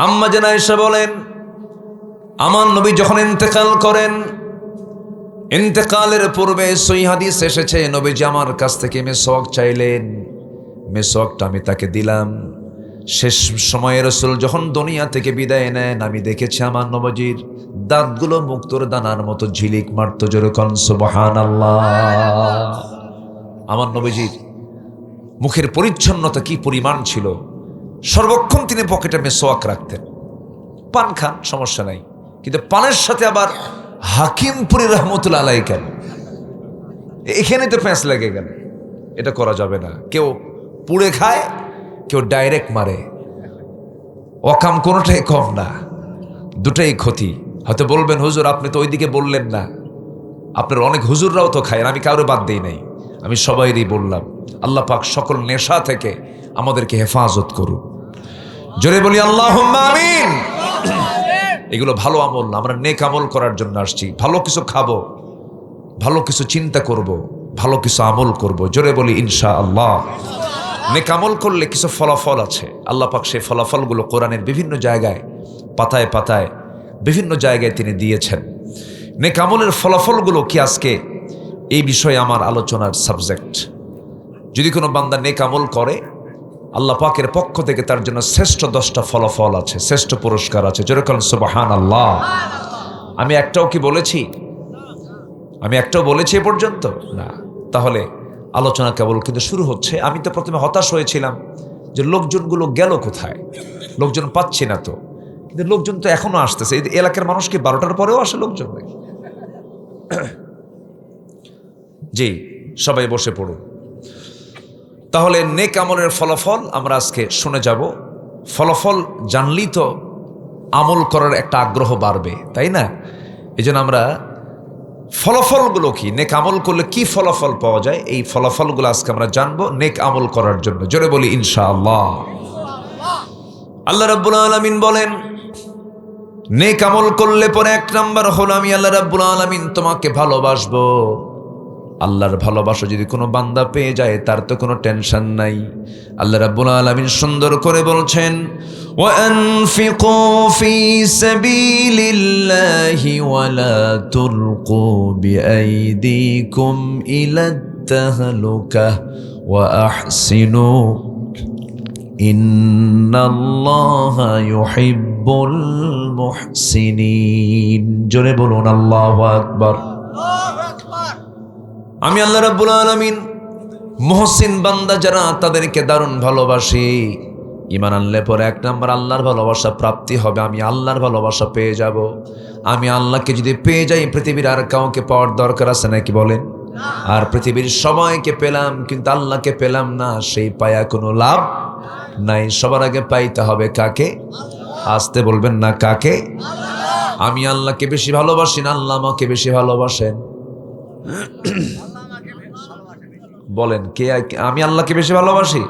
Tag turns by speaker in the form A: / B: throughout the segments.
A: আম্মা জান আয়েশা বলেন, আমার নবী যখন ইন্তেকাল করেন, ইন্তেকালের পূর্বে সহিহ হাদিস এসেছে নবীজি আমার কাছ থেকে মেসওয়াক চাইলেন, মেসওয়াকটা আমি তাকে দিলাম। শেষ সময়ে রাসূল যখন দুনিয়া থেকে বিদায় নেন, আমি দেখেছি আমার নবীজির দাঁতগুলো মুক্তোর দানার মতো ঝিলিক মারতো। জোরে কোন সুবহানাল্লাহ। আমার নবীজির মুখের পরিচ্ছন্নতা কি পরিমাণ ছিল, সর্বক্ষণ তিনি পকেটে মেসওয়াক রাখতেন। পান খান সমস্যা নাই, কিন্তু পানের সাথে আবার হাকিমপুরি রহমতুল্লাহ আলাইহি কেন? এখানে তো প্যাঁচ লেগে গেল। এটা করা যাবে না। কেউ পুড়ে খায়, কেউ ডাইরেক্ট মারে। অকাম কোনোটাই কম না, দুটাই ক্ষতি। হয়তো বলবেন হুজুর আপনি তো ওইদিকে বললেন না, আপনার অনেক হুজুররাও তো খায়, আমি কারো বাদ দিই নাই, আমি সবাইরই বললাম। আল্লাহ পাক সকল নেশা থেকে আমাদেরকে হেফাজত করুন। জোরে বলি আল্লাহুম্মা আমিন। এগুলো ভালো আমল না, আমরা নেক আমল করার জন্য আসছি। ভালো কিছু খাবো, ভালো কিছু চিন্তা করব, ভালো কিছু আমল করব। জোরে বলি ইনশাআল্লাহ। নেক আমল করলে কিছু ফলাফল আছে। আল্লাহ পাক সেই ফলাফলগুলো কোরআনের বিভিন্ন জায়গায় পাতায় পাতায় বিভিন্ন জায়গায় তিনি দিয়েছেন। নেক আমলের ফলাফলগুলো কি আজকে এই বিষয়ে আমার আলোচনার সাবজেক্ট। যদি কোনো বান্দা নেক আমল করে, আল্লাহ পাকের পক্ষ থেকে তার জন্য শ্রেষ্ঠ 10টা ফলাফল আছে, শ্রেষ্ঠ পুরস্কার আছে। যেরকম সুবহানাল্লাহ। আমি একটাও কি বলেছি? আমি একটাও বলেছি এ পর্যন্ত না। তাহলে আলোচনা কেবল কিন্তু শুরু হচ্ছে। আমি তো প্রথমে হতাশ হয়েছিলাম যে লোকজনগুলো গেল কোথায়, লোকজন পাচ্ছি না তো। কিন্তু লোকজন তো এখনো আসতেছে। এই এলাকার মানুষ কি 12টার পরেও আসে লোকজন নাকি? জি, সবাই বসে পড়ুন। তাহলে নেক আমলের ফলাফল আমরা আজকে শুনে যাব। ফলাফল জানলেই তো আমল করার একটা আগ্রহ বাড়বে, তাই না? এই জন্য আমরা ফলাফলগুলো কি, নেক আমল করলে কি ফলাফল পাওয়া যায়, এই ফলাফলগুলো আজকে আমরা জানবো নেক আমল করার জন্য। জোরে বলি ইনশাআল্লাহ। আল্লাহ রাব্বুল আলামিন বলেন, নেক আমল করলে পরে 1 নাম্বার হলো আমি আল্লাহ রাব্বুল আলামিন তোমাকে ভালোবাসবো। আল্লাহর ভালোবাসা যদি কোনো বান্দা পেয়ে যায়, তার তো কোনো টেনশন নাই। আল্লাহ রাব্বুল আলামিন সুন্দর করে বলছেন, ওয়া আনফিকু ফি সাবিলিল্লাহি ওয়া লা তুলকু বিআইদিকুম ইলাত তাহলুকাহ ওয়া আহসিনু ইন্নাল্লাহা ইউহিব্বুল মুহসিনিন। জোরে বলুন আল্লাহু আকবার। আমি আল্লাহ রাব্বুল আলামিন মুহসিন বান্দা যারা, তাদেরকে দারুণ ভালোবাসি। ঈমান আনলে পরে 1 নাম্বার আল্লাহর ভালোবাসা প্রাপ্তি হবে। আমি আল্লাহর ভালোবাসা পেয়ে যাব। আমি আল্লাহকে যদি পেয়ে যাই, পৃথিবীর আর কাউকে পাওয়ার দরকার আছে নাকি বলেন? আর পৃথিবীর সবাইকে পেলাম কিন্তু আল্লাহকে পেলাম না, সেই পায়া কোনো লাভ নাই। সবার আগে পাইতে হবে কাকে? আসতে বলবেন না, কাকে? আমি আল্লাহকে বেশি ভালোবাসি না আল্লাহ আমাকে বেশি ভালোবাসেন? বলেন কে? আমি আল্লাহকে বেশি ভালোবাসি,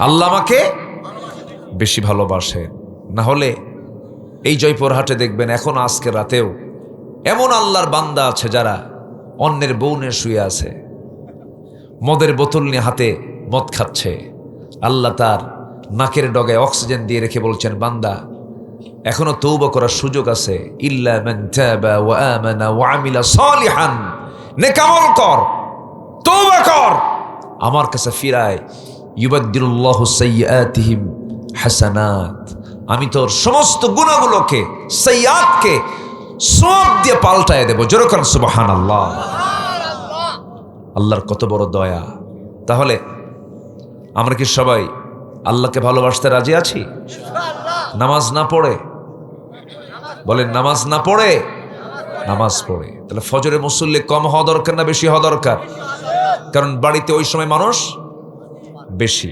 A: আল্লাহ আমাকে বেশি ভালোবাসে। না হলে এই জয়পুরহাটে দেখবেন এখন আজকে রাতেও এমন আল্লাহর বান্দা আছে যারা অন্যের বউ নিয়ে শুয়ে আছে, মদের বোতল নিয়ে হাতে মদ খাচ্ছে। আল্লাহ তার নাকের ডগায় অক্সিজেন দিয়ে রেখে বলছেন, বান্দা এখনো তওবা করার সুযোগ আছে। ইল্লা মান তাবা ওয়া আমানা ওয়া আমিলা সালিহান। নেক আমল কর, তওবা কর, আমার কাছে ফিরায়। ইউবাদদিলুল্লাহু সাইয়্যাতিহিম হাসানাত। আমি তোর সমস্ত গুনাহগুলোকে, সাইয়্যাতকে সওয়াব দিয়ে পাল্টায় দেব। জোরে করেন সুবহানাল্লাহ। আল্লাহর কত বড় দয়া। তাহলে আমরা কি সবাই আল্লাহকে ভালোবাসতে রাজি আছি? নামাজ না পড়ে বলেন, নামাজ না পড়ে, নামাজ পড়ে। তাহলে ফজরে মুসল্লি কম হওয়া দরকার না বেশি হওয়া দরকার? কারণ বাড়িতে ওই সময় মানুষ বেশি।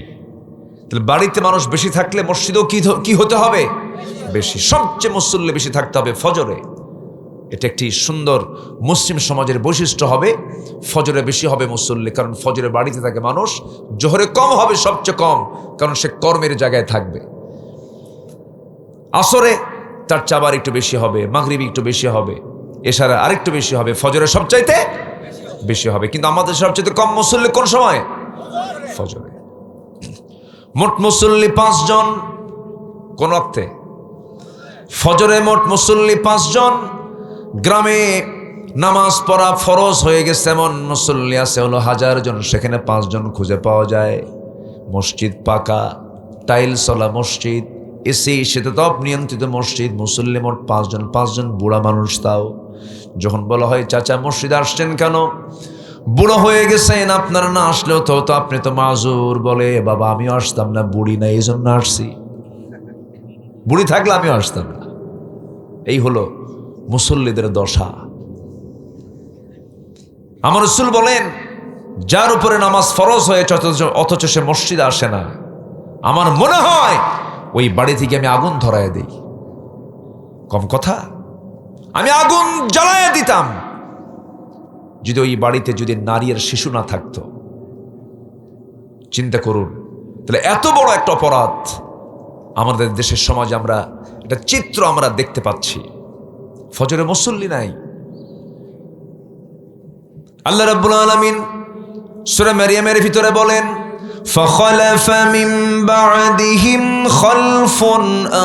A: তাহলে বাড়িতে মানুষ বেশি থাকলে মসজিদেও কি হতে হবে? বেশি। সবচেয়ে মুসল্লি বেশি থাকতে হবে ফজরে। এটা একটি সুন্দর মুসলিম সমাজের বৈশিষ্ট্য হবে। ফজরে বেশি হবে মুসল্লি, কারণ ফজরে বাড়িতে থাকে মানুষ। জোহরে কম হবে, সবচেয়ে কম, কারণ সে কর্মের জায়গায় থাকবে। আসরে তার চাবার একটু বেশি হবে, মাগরিবি একটু বেশি হবে, এশারে আরেকটু বেশি হবে, ফজরে সবচাইতে বেশি হবে। কিন্তু আমাদের সবচাইতে কম মুসল্লি কোন সময়? ফজরে। মোট মুসল্লি 5 জন। কোন ওয়াক্তে? ফজরে মোট মুসল্লি 5 জন। গ্রামে নামাজ পড়া ফরজ হয়ে গেছে এমন মুসল্লি আছে হলো 1000 জন, সেখানে 5 জন খুঁজে পাওয়া যায়। মসজিদ পাকা, টাইলসওয়ালা মসজিদ, এসি শীতাতপ নিয়ন্ত্রিত মসজিদ, মুসল্লি মোট 5 জন। 5 জন বুড়া মানুষ। তাও যখন বলা হয় চাচা মসজিদে আসছেন কেন? বুড়ো হয়ে গেছেন, আপনার না আসলেও তো আপনি তো মাজুর। বলে বাবা আমিও আসতাম না, বুড়ি না এই জন্য আসছি, বুড়ি থাকলে আমিও আসতাম না। এই হলো মুসল্লিদের দশা। আমার রাসূল বলেন যার উপরে নামাজ ফরজ হয়েছে অথচ সে মসজিদে আসে না, আমার মনে হয় ওই বাড়ি থেকে আমি আগুন ধরায় দিই। কম কথা, আমি আগুন জ্বালায় দিতাম যদি ওই বাড়িতে যদি নারী আর শিশু না থাকতো। চিন্তা করুন, তাহলে এত বড় একটা অপরাধ আমাদের দেশের সমাজে আমরা এটা চিত্র আমরা দেখতে পাচ্ছি। ফজরে মুসল্লি নাই। আল্লাহ রাব্বুল আলামিন সূরা মারইয়ামের ভিতরে বলেন فخلف من بعدهم خلف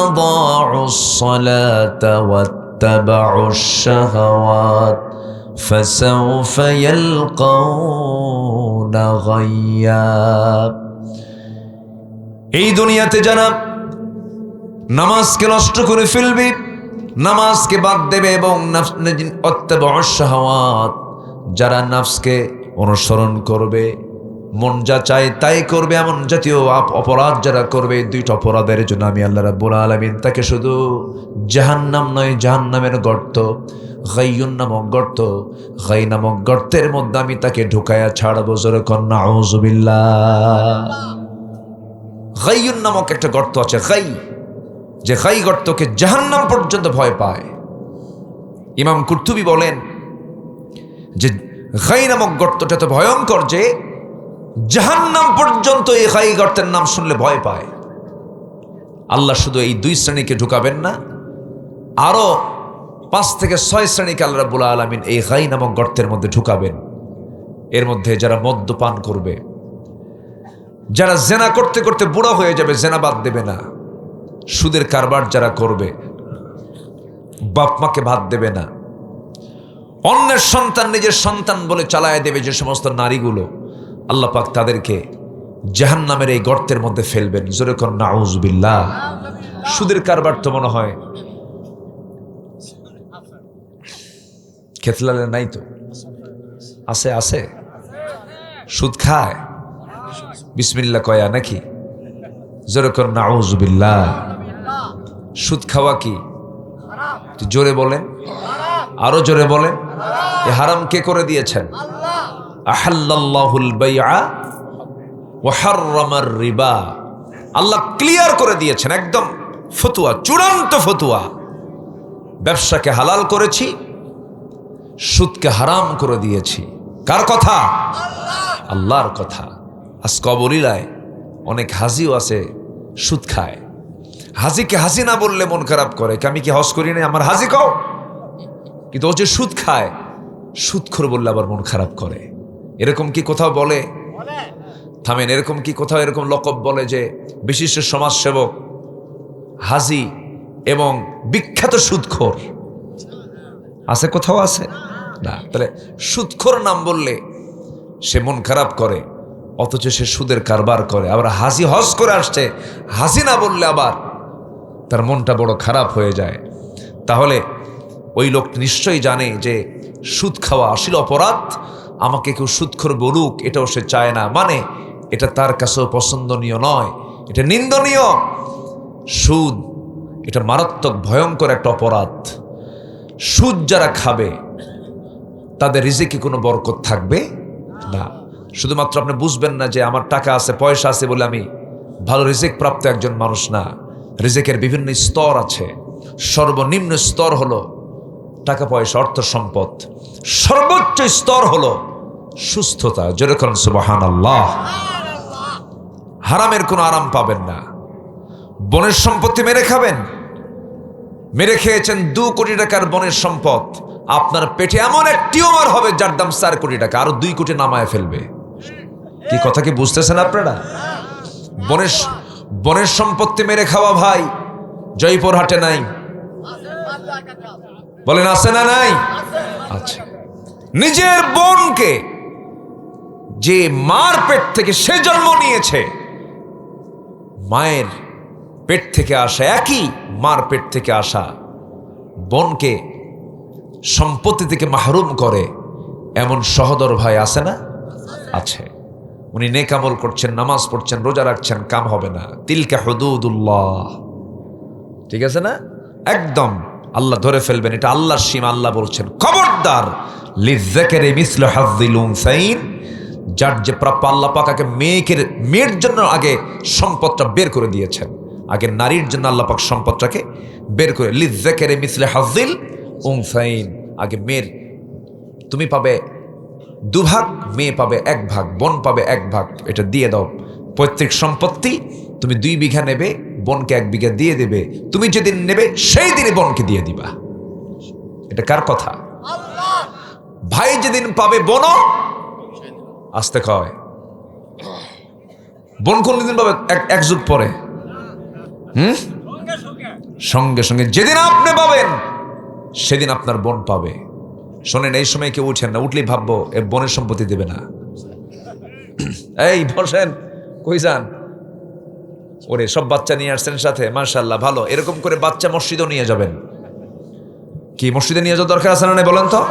A: أضاعوا الصلاة واتبعوا الشهوات فسوف يلقون غيا। এই দুনিয়াতে যারা নামাজকে নষ্ট করে ফেলবে, নামাজকে বাদ দেবে এবং ওয়াত্তাবাউশ শাহাওয়াত, যারা নাফসকে অনুসরণ করবে, মন যা চায় তাই করবে, এমন জাতীয় অপরাধ যারা করবে, 2টা অপরাধের জন্য আমি আল্লাহ রাব্বুল আলামিন তাকে শুধু জাহান্নাম নয়, জাহান্নামের গর্ত, গাইয়ুন নামক গর্ত, গাই নামক গর্তের মধ্যে আমি তাকে ঢুকায়া ছাড়বো। জোরে কর নাউযুবিল্লাহ। গাইয়ুন নামক একটা গর্ত আছে, গাই, যে গাই গর্তকে জাহান্নাম পর্যন্ত ভয় পায়। ইমাম কুরতুবী বলেন যে গাই নামক গর্তটা তো ভয়ঙ্কর যে জাহান্নাম পর্যন্ত এই গাই গর্তের নাম শুনলে ভয় পায়। আল্লাহ শুধু এই 2 শ্রেণীকে ঢুকাবেন না, আরো 5 থেকে 6 শ্রেণীকে আল্লাহ রাব্বুল আলামিন এই গাই নামক গর্তের মধ্যে ঢুকাবেন। এর মধ্যে যারা মদ্যপান করবে, যারা জেনা করতে করতে বুড়া হয়ে যাবে, জেনা বাদ দেবে না, সুদের কারবার যারা করবে, বাপ মাকে ভাত দেবে না, অন্যের সন্তান নিজের সন্তান বলে চালায় দেবে, যে সমস্ত নারীগুলো, আল্লাহ পাক তাদেরকে জাহান্নামের এই গর্তের মধ্যে ফেলবেন। জোরে কর নাউযুবিল্লাহ। সুদের কারবার তো মনে হয় খেতলালে নাই তো, আছে আছে, সুদ খায়, বিসমিল্লাহ কয়া নাকি? জোরে কর নাউযুবিল্লাহ। সুদ খাওয়া কি? জোরে বলেন, আরো জোরে বলেন। এ হারাম কে করে দিয়েছেন? আহাল্লাল্লাহুল বাইআ ওয়া হাররামার রিবা। আল্লাহ ক্লিয়ার করে দিয়েছেন, একদম ফতোয়া, চূড়ান্ত ফতোয়া। ব্যবসাকে হালাল করেছি, সুদকে হারাম করে দিয়েছি। কার কথা? আল্লাহর কথা। আজ কবরিলায় অনেক হাজিও আছে সুদ খায়। হাজিকে হাজি না বললে মন খারাপ করে, আমি কি হজ করি না, আমার হাজি কও। কিন্তু ও যে সুদ খায়, সুদখোর বললে আবার মন খারাপ করে। এরকম কি কোথাও বলে? থামেন, এরকম কি কোথাও এরকম লকব বলে যে বিশিষ্ট সমাজসেবক, হাজি এবং বিখ্যাত সুদখোর আছে? কোথাও আছে না। তাহলে সুদখোর নাম বললে সে মন খারাপ করে, অথচ সে সুদের কারবার করে। আবার হাজি হজ করে আসছে, হাজি না বললে আবার তার মনটা বড় খারাপ হয়ে যায়। তাহলে ওই লোক নিশ্চয়ই জানে যে সুদ খাওয়া আসলে অপরাধ। আমাকে কেউ সুদখোর বলুক এটাও সে চায় না, মানে এটা তার কাছেও পছন্দনীয় নয়, এটা নিন্দনীয়। সুদ এটা মারাত্মক ভয়ঙ্কর একটা অপরাধ। সুদ যারা খাবে তাদের রিজিকে কোনো বরকত থাকবে না। শুধুমাত্র আপনি বুঝবেন না যে আমার টাকা আছে, পয়সা আছে বলে আমি ভালো রিজিক প্রাপ্ত একজন মানুষ না। রিজিকের বিভিন্ন স্তর আছে। সর্বনিম্ন স্তর হলো টাকা পয়সা, অর্থ সম্পদ। সর্বোচ্চ স্তর হলো সুস্থতা। যেরকম সুবহানাল্লাহ। হারামের কোনো আরাম পাবেন না। বনের সম্পত্তি মেরে খাবেন, মেরে খেয়েছেন 2 কোটি টাকার বনের সম্পদ, আপনার পেটে এমন এক টিউমার হবে যার দাম 4 কোটি টাকা, আরো 2 কোটি নামায় ফেলবে। কি কথা কি বুঝতেছেন আপনারা? বনের সম্পত্তি মেরে খাওয়া ভাই জয়পুরহাটে নাই? বলেন আছে না নাই? আচ্ছা, নিজের বোনকে যে মার পেট থেকে সে জন্ম নিয়েছে, মায়ের পেট থেকে আসা, একই মার পেট থেকে আসা বোনকে সম্পত্তি থেকে মাহরুম করে এমন সহদর ভাই আছে না? আছে। উনি নেক আমল করছেন, নামাজ পড়ছেন, রোজা রাখছেন, কাম হবে না। তিলকা হুদুদুল্লাহ, ঠিক আছে না? একদম আল্লাহ ধরে ফেলবেন, এটা আল্লাহর সীমা। আল্লাহ বলছেন খবরদার, লিযাকারি মিসলু হাযযিল উনসাইন, যার যে প্রাপ্য। আল্লাহ পাক আগে মেয়ের জন্য আগে সম্পদটা বের করে দিয়েছেন, আগে নারীর জন্য আল্লাহ পাক সম্পদটাকে বের করে। লিযাকারি মিসলু হাযযিল উনসাইন, আগে মেয়ের, তুমি পাবে 2 ভাগ, মেয়ে পাবে 1 ভাগ, বোন পাবে 1 ভাগ, এটা দিয়ে দাও। পৈতৃক সম্পত্তি তুমি 2 বিঘা নেবে, বোনকে 1 বিঘা দিয়ে দেবে। তুমি যেদিন নেবে সেই দিনই বোনকে দিয়ে দিবা। এটা কার কথা? ভাই যেদিন পাবে বোনও আসতে কয়। বোন কোন দিন পাবে? এক যুগ পরে। সঙ্গে সঙ্গে যেদিন আপনি পাবেন সেদিন আপনার বোন পাবে। শোনেন, এই সময় কেউ উঠেন না, উঠলেই ভাববো এ বোনের সম্পত্তি দেবে না। এই বসেন, কই যান? ওরে সব বাচ্চা নিয়ে আসছেন সাথে, মাশাআল্লাহ, ভালো। এরকম করে বাচ্চা মসজিদেও নিয়ে যাবেন। কি মসজিদে নিয়ে যাওয়ার দরকার আছে না নাই বলেন তো?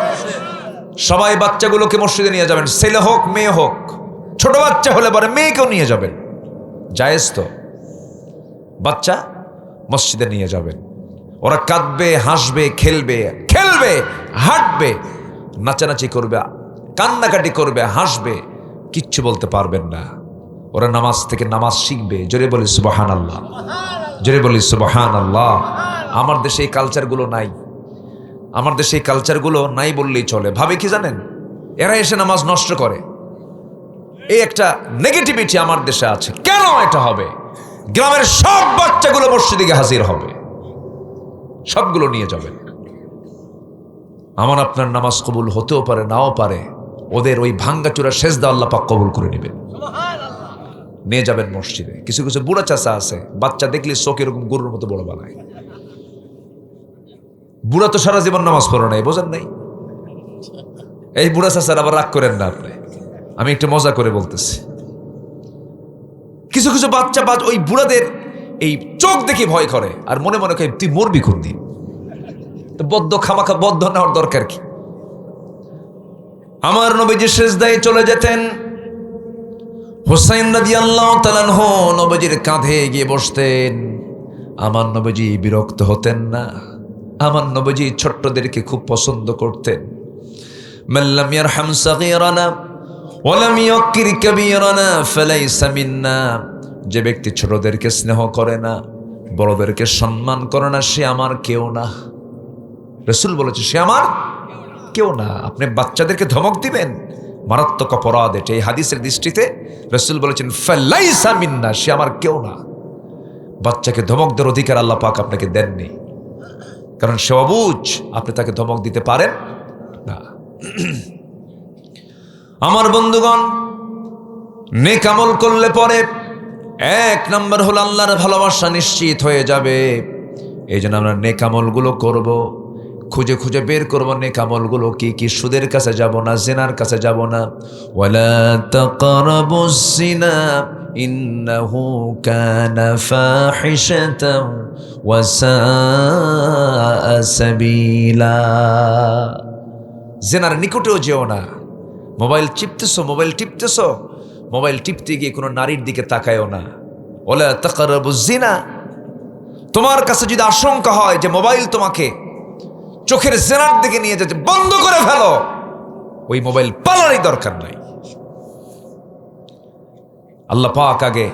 A: সবাই বাচ্চাগুলোকে মসজিদে নিয়ে যাবেন, ছেলে হোক মেয়ে হোক। ছোট বাচ্চা হলে পরে মেয়েকেও নিয়ে যাবেন, জায়েজ তো। বাচ্চা মসজিদে নিয়ে যাবেন, ওরা কাঁদবে, হাসবে, খেলবে, হাঁটবে, নাচানাচি করবে, কান্নাকাটি করবে, হাসবে, কিচ্ছু বলতে পারবেন না। ওরা নামাজ থেকে নামাজ শিখবে। জোরে বলি সুবহানাল্লাহ, জোরে বলি সুবহানাল্লাহ। আমার দেশে এই কালচারগুলো নাই, আমার দেশে এই কালচারগুলো নাই বললেই চলে। ভাবে কি জানেন, এরা এসে নামাজ নষ্ট করে, এই একটা নেগেটিভিটি আমার দেশে আছে। কেন এটা হবে? গ্রামের সব বাচ্চাগুলো মসজিদে হাজির হবে, সবগুলো নিয়ে যাবেন। আমার আপনার নামাজ কবুল হতেও পারে, নাও পারে। ওদের ওই ভাঙ্গাচুরা সেজদা আল্লাহ পাক কবুল করে নেবেন। নিয়ে যাবেন মসজিদে। কিছু কিছু বুড়া চাচা আছে, বাচ্চা দেখলে চোখ এরকম গরুর মতো বড় বানায়। বুড়া তো সারা জীবন নামাজ পড়ে নাই, বোঝেন নাই? এই বুড়া চাচার আবার রাগ করেন না আপনি, আমি একটু মজা করে বলতেছি। কিছু কিছু বাচ্চা ওই বুড়াদের এই চোখ দেখে ভয় করে, আর মনে মনে কয় তুই মরবি কোন দিন। তো বদ্ধ খামাখা বদ্ধ নেওয়ার দরকার কি? আমার নবীজি সিজদায় চলে যেতেন। হুসাইন রাদিয়াল্লাহু তাআলা আনহু নবীজির কাঁধে গিয়ে বসতেন। আমার নবীজি বিরক্ত হতেন না। আমার নবীজি ছোট্টদেরকে খুব পছন্দ করতেন। মাল্লাম ইয়ারহাম সাগীরানা ওয়া লাম ইয়াক্কির কাবীরানা ফালাইসা মিন্না, যে ব্যক্তি ছোটদেরকে স্নেহ করে না, বড়দেরকে সম্মান করে না, সে আমার কেউ না। রাসূল বলেছে সে আমার কেউ না। আপনি বাচ্চাদেরকে ধমক দিবেন, মারাত্মক অপরাধ এটা। এই হাদিসের দৃষ্টিতে রাসূল বলেছেন ফালাইসা মিন্না, সে আমার কেউ না। বাচ্চাকে ধমক দেওয়ার অধিকার আল্লাহ পাক আপনাকে দেননি, কারণ সে অবুঝ, আপনি তাকে ধমক দিতে পারেন না। আমার বন্ধুগণ, নেক আমল করলে পরে 1 নম্বর হলো আল্লাহর ভালোবাসা নিশ্চিত হয়ে যাবে। এই জন্য আমরা নেক আমলগুলো করব, খুঁজে খুঁজে বের করব নেক আমলগুলো কি কি। সুদের কাছে যাব না, জিনার কাছে যাব না। ওয়ালা তাকরাবুজ জিনা ইন্নাহু কানা ফাহিশাতাও ওয়া সাআ সাবিলা। জিনার নিকটেও যেও না। মোবাইল টিপতেছো, মোবাইল টিপতে গিয়ে কোনো নারীর দিকে তাকায়ও না। ওয়ালা তাকরাবুজ জিনা। তোমার কাছে যদি আশঙ্কা হয় যে মোবাইল তোমাকে চোখের জিনার দিকে নিয়ে যাচ্ছে, বন্ধ করে ফেলো। ওই মোবাইল পালারই দরকার নাই। আল্লাহ পাক আগে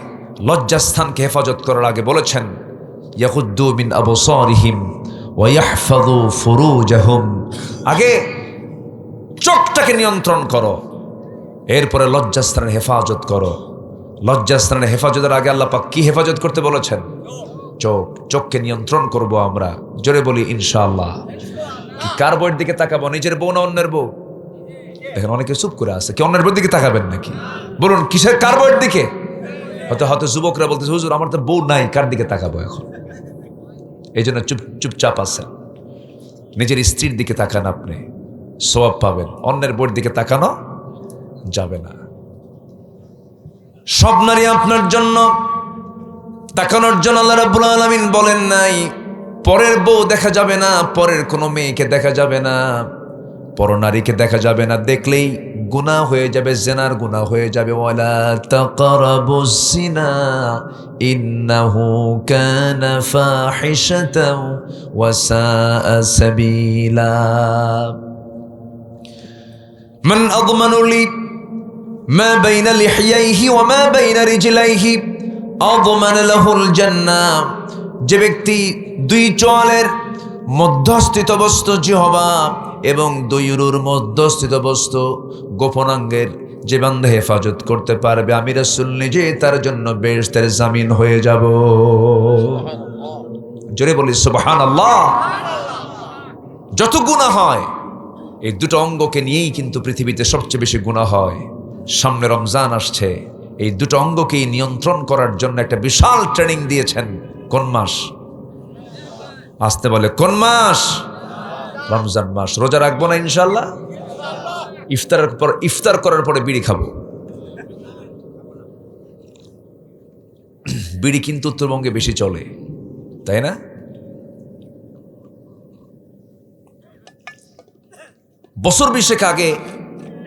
A: লজ্জাস্থানকে হেফাজত করার আগে বলেছেন ইয়াগুদ্দু মিন আবসারিহিম ওয়া ইয়াহফাযু ফুরুজাহুম। আগে চোখটাকে নিয়ন্ত্রণ করো, এরপরে লজ্জাস্থানের হেফাজত করো। লজ্জাস্থানের হেফাজতের আগে আল্লাহ পাক কি হেফাজত করতে বলেছেন? চোখকে নিয়ন্ত্রণ করব আমরা। জোরে বলি ইনশাআল্লাহ। কি কার বউয়ের দিকে তাকাবো? নিজের বউ না অন্যের বউ? দেখেন অনেকে চুপ করে আছে। কি অন্যের বউয়ের দিকে তাকাবেন নাকি? বলুন কিসের, কার বউয়ের দিকে? হয়তো যুবকরা বলতেছে হুজুর আমার তো বউ নাই, কার দিকে তাকাবো এখন? এই জন্য চুপচাপ আছেন। নিজের স্ত্রীর দিকে তাকান, আপনি সওয়াব পাবেন। অন্যের বউয়ের দিকে তাকানো যাবে না। সব নারী আপনার জন্য, তাকানোর জন্য আল্লাহ রাব্বুল আলামিন বলেন নাই পরের বউ দেখা যাবে না, পরের কোনো মেয়েকে দেখা যাবে না, পরনারীকে দেখা যাবে না। দেখলেই গুনাহ হয়ে যাবে, জিনার গুনাহ হয়ে যাবে। ওয়ালা তাকরাবুজ জিনা ইন্নাহু কানা ফাহিশাতাও ওয়া সাআ সাবিলা। মান আযমানু লি মা বাইনা লিহইয়াইহি ওয়া মা বাইনা রিজলাইহি আযমানা লাহুল জান্নাহ। যে ব্যক্তি দুই চোয়ালের মধ্যস্থিত বস্তু জিহ্বা এবং দুই উরুর মধ্যস্থিত বস্তু গোপনাঙ্গের যে বান্দা হেফাজত করতে পারবে, আমি রাসূল নিজে তার জন্য বেহেশতের জামিন হয়ে যাব। জোরে বলি সুবহানাল্লাহ। যত গুনাহ হয় এই দুটো অঙ্গকে নিয়েই কিন্তু পৃথিবীতে সবচেয়ে বেশি গুনাহ হয়। সামনে রমজান আসছে, এই দুটো অঙ্গকেই নিয়ন্ত্রণ করার জন্য একটা বিশাল ট্রেনিং দিয়েছেন। কোন মাস? আসতে বলে কোন মাস? রমজান মাস। রোজা রাখবো না ইনশাল্লাহ? ইফতার করার পরে বিড়ি খাবো। বিড়ি কিন্তু উত্তরবঙ্গে বেশি চলে, তাই না? বছর 20 আগে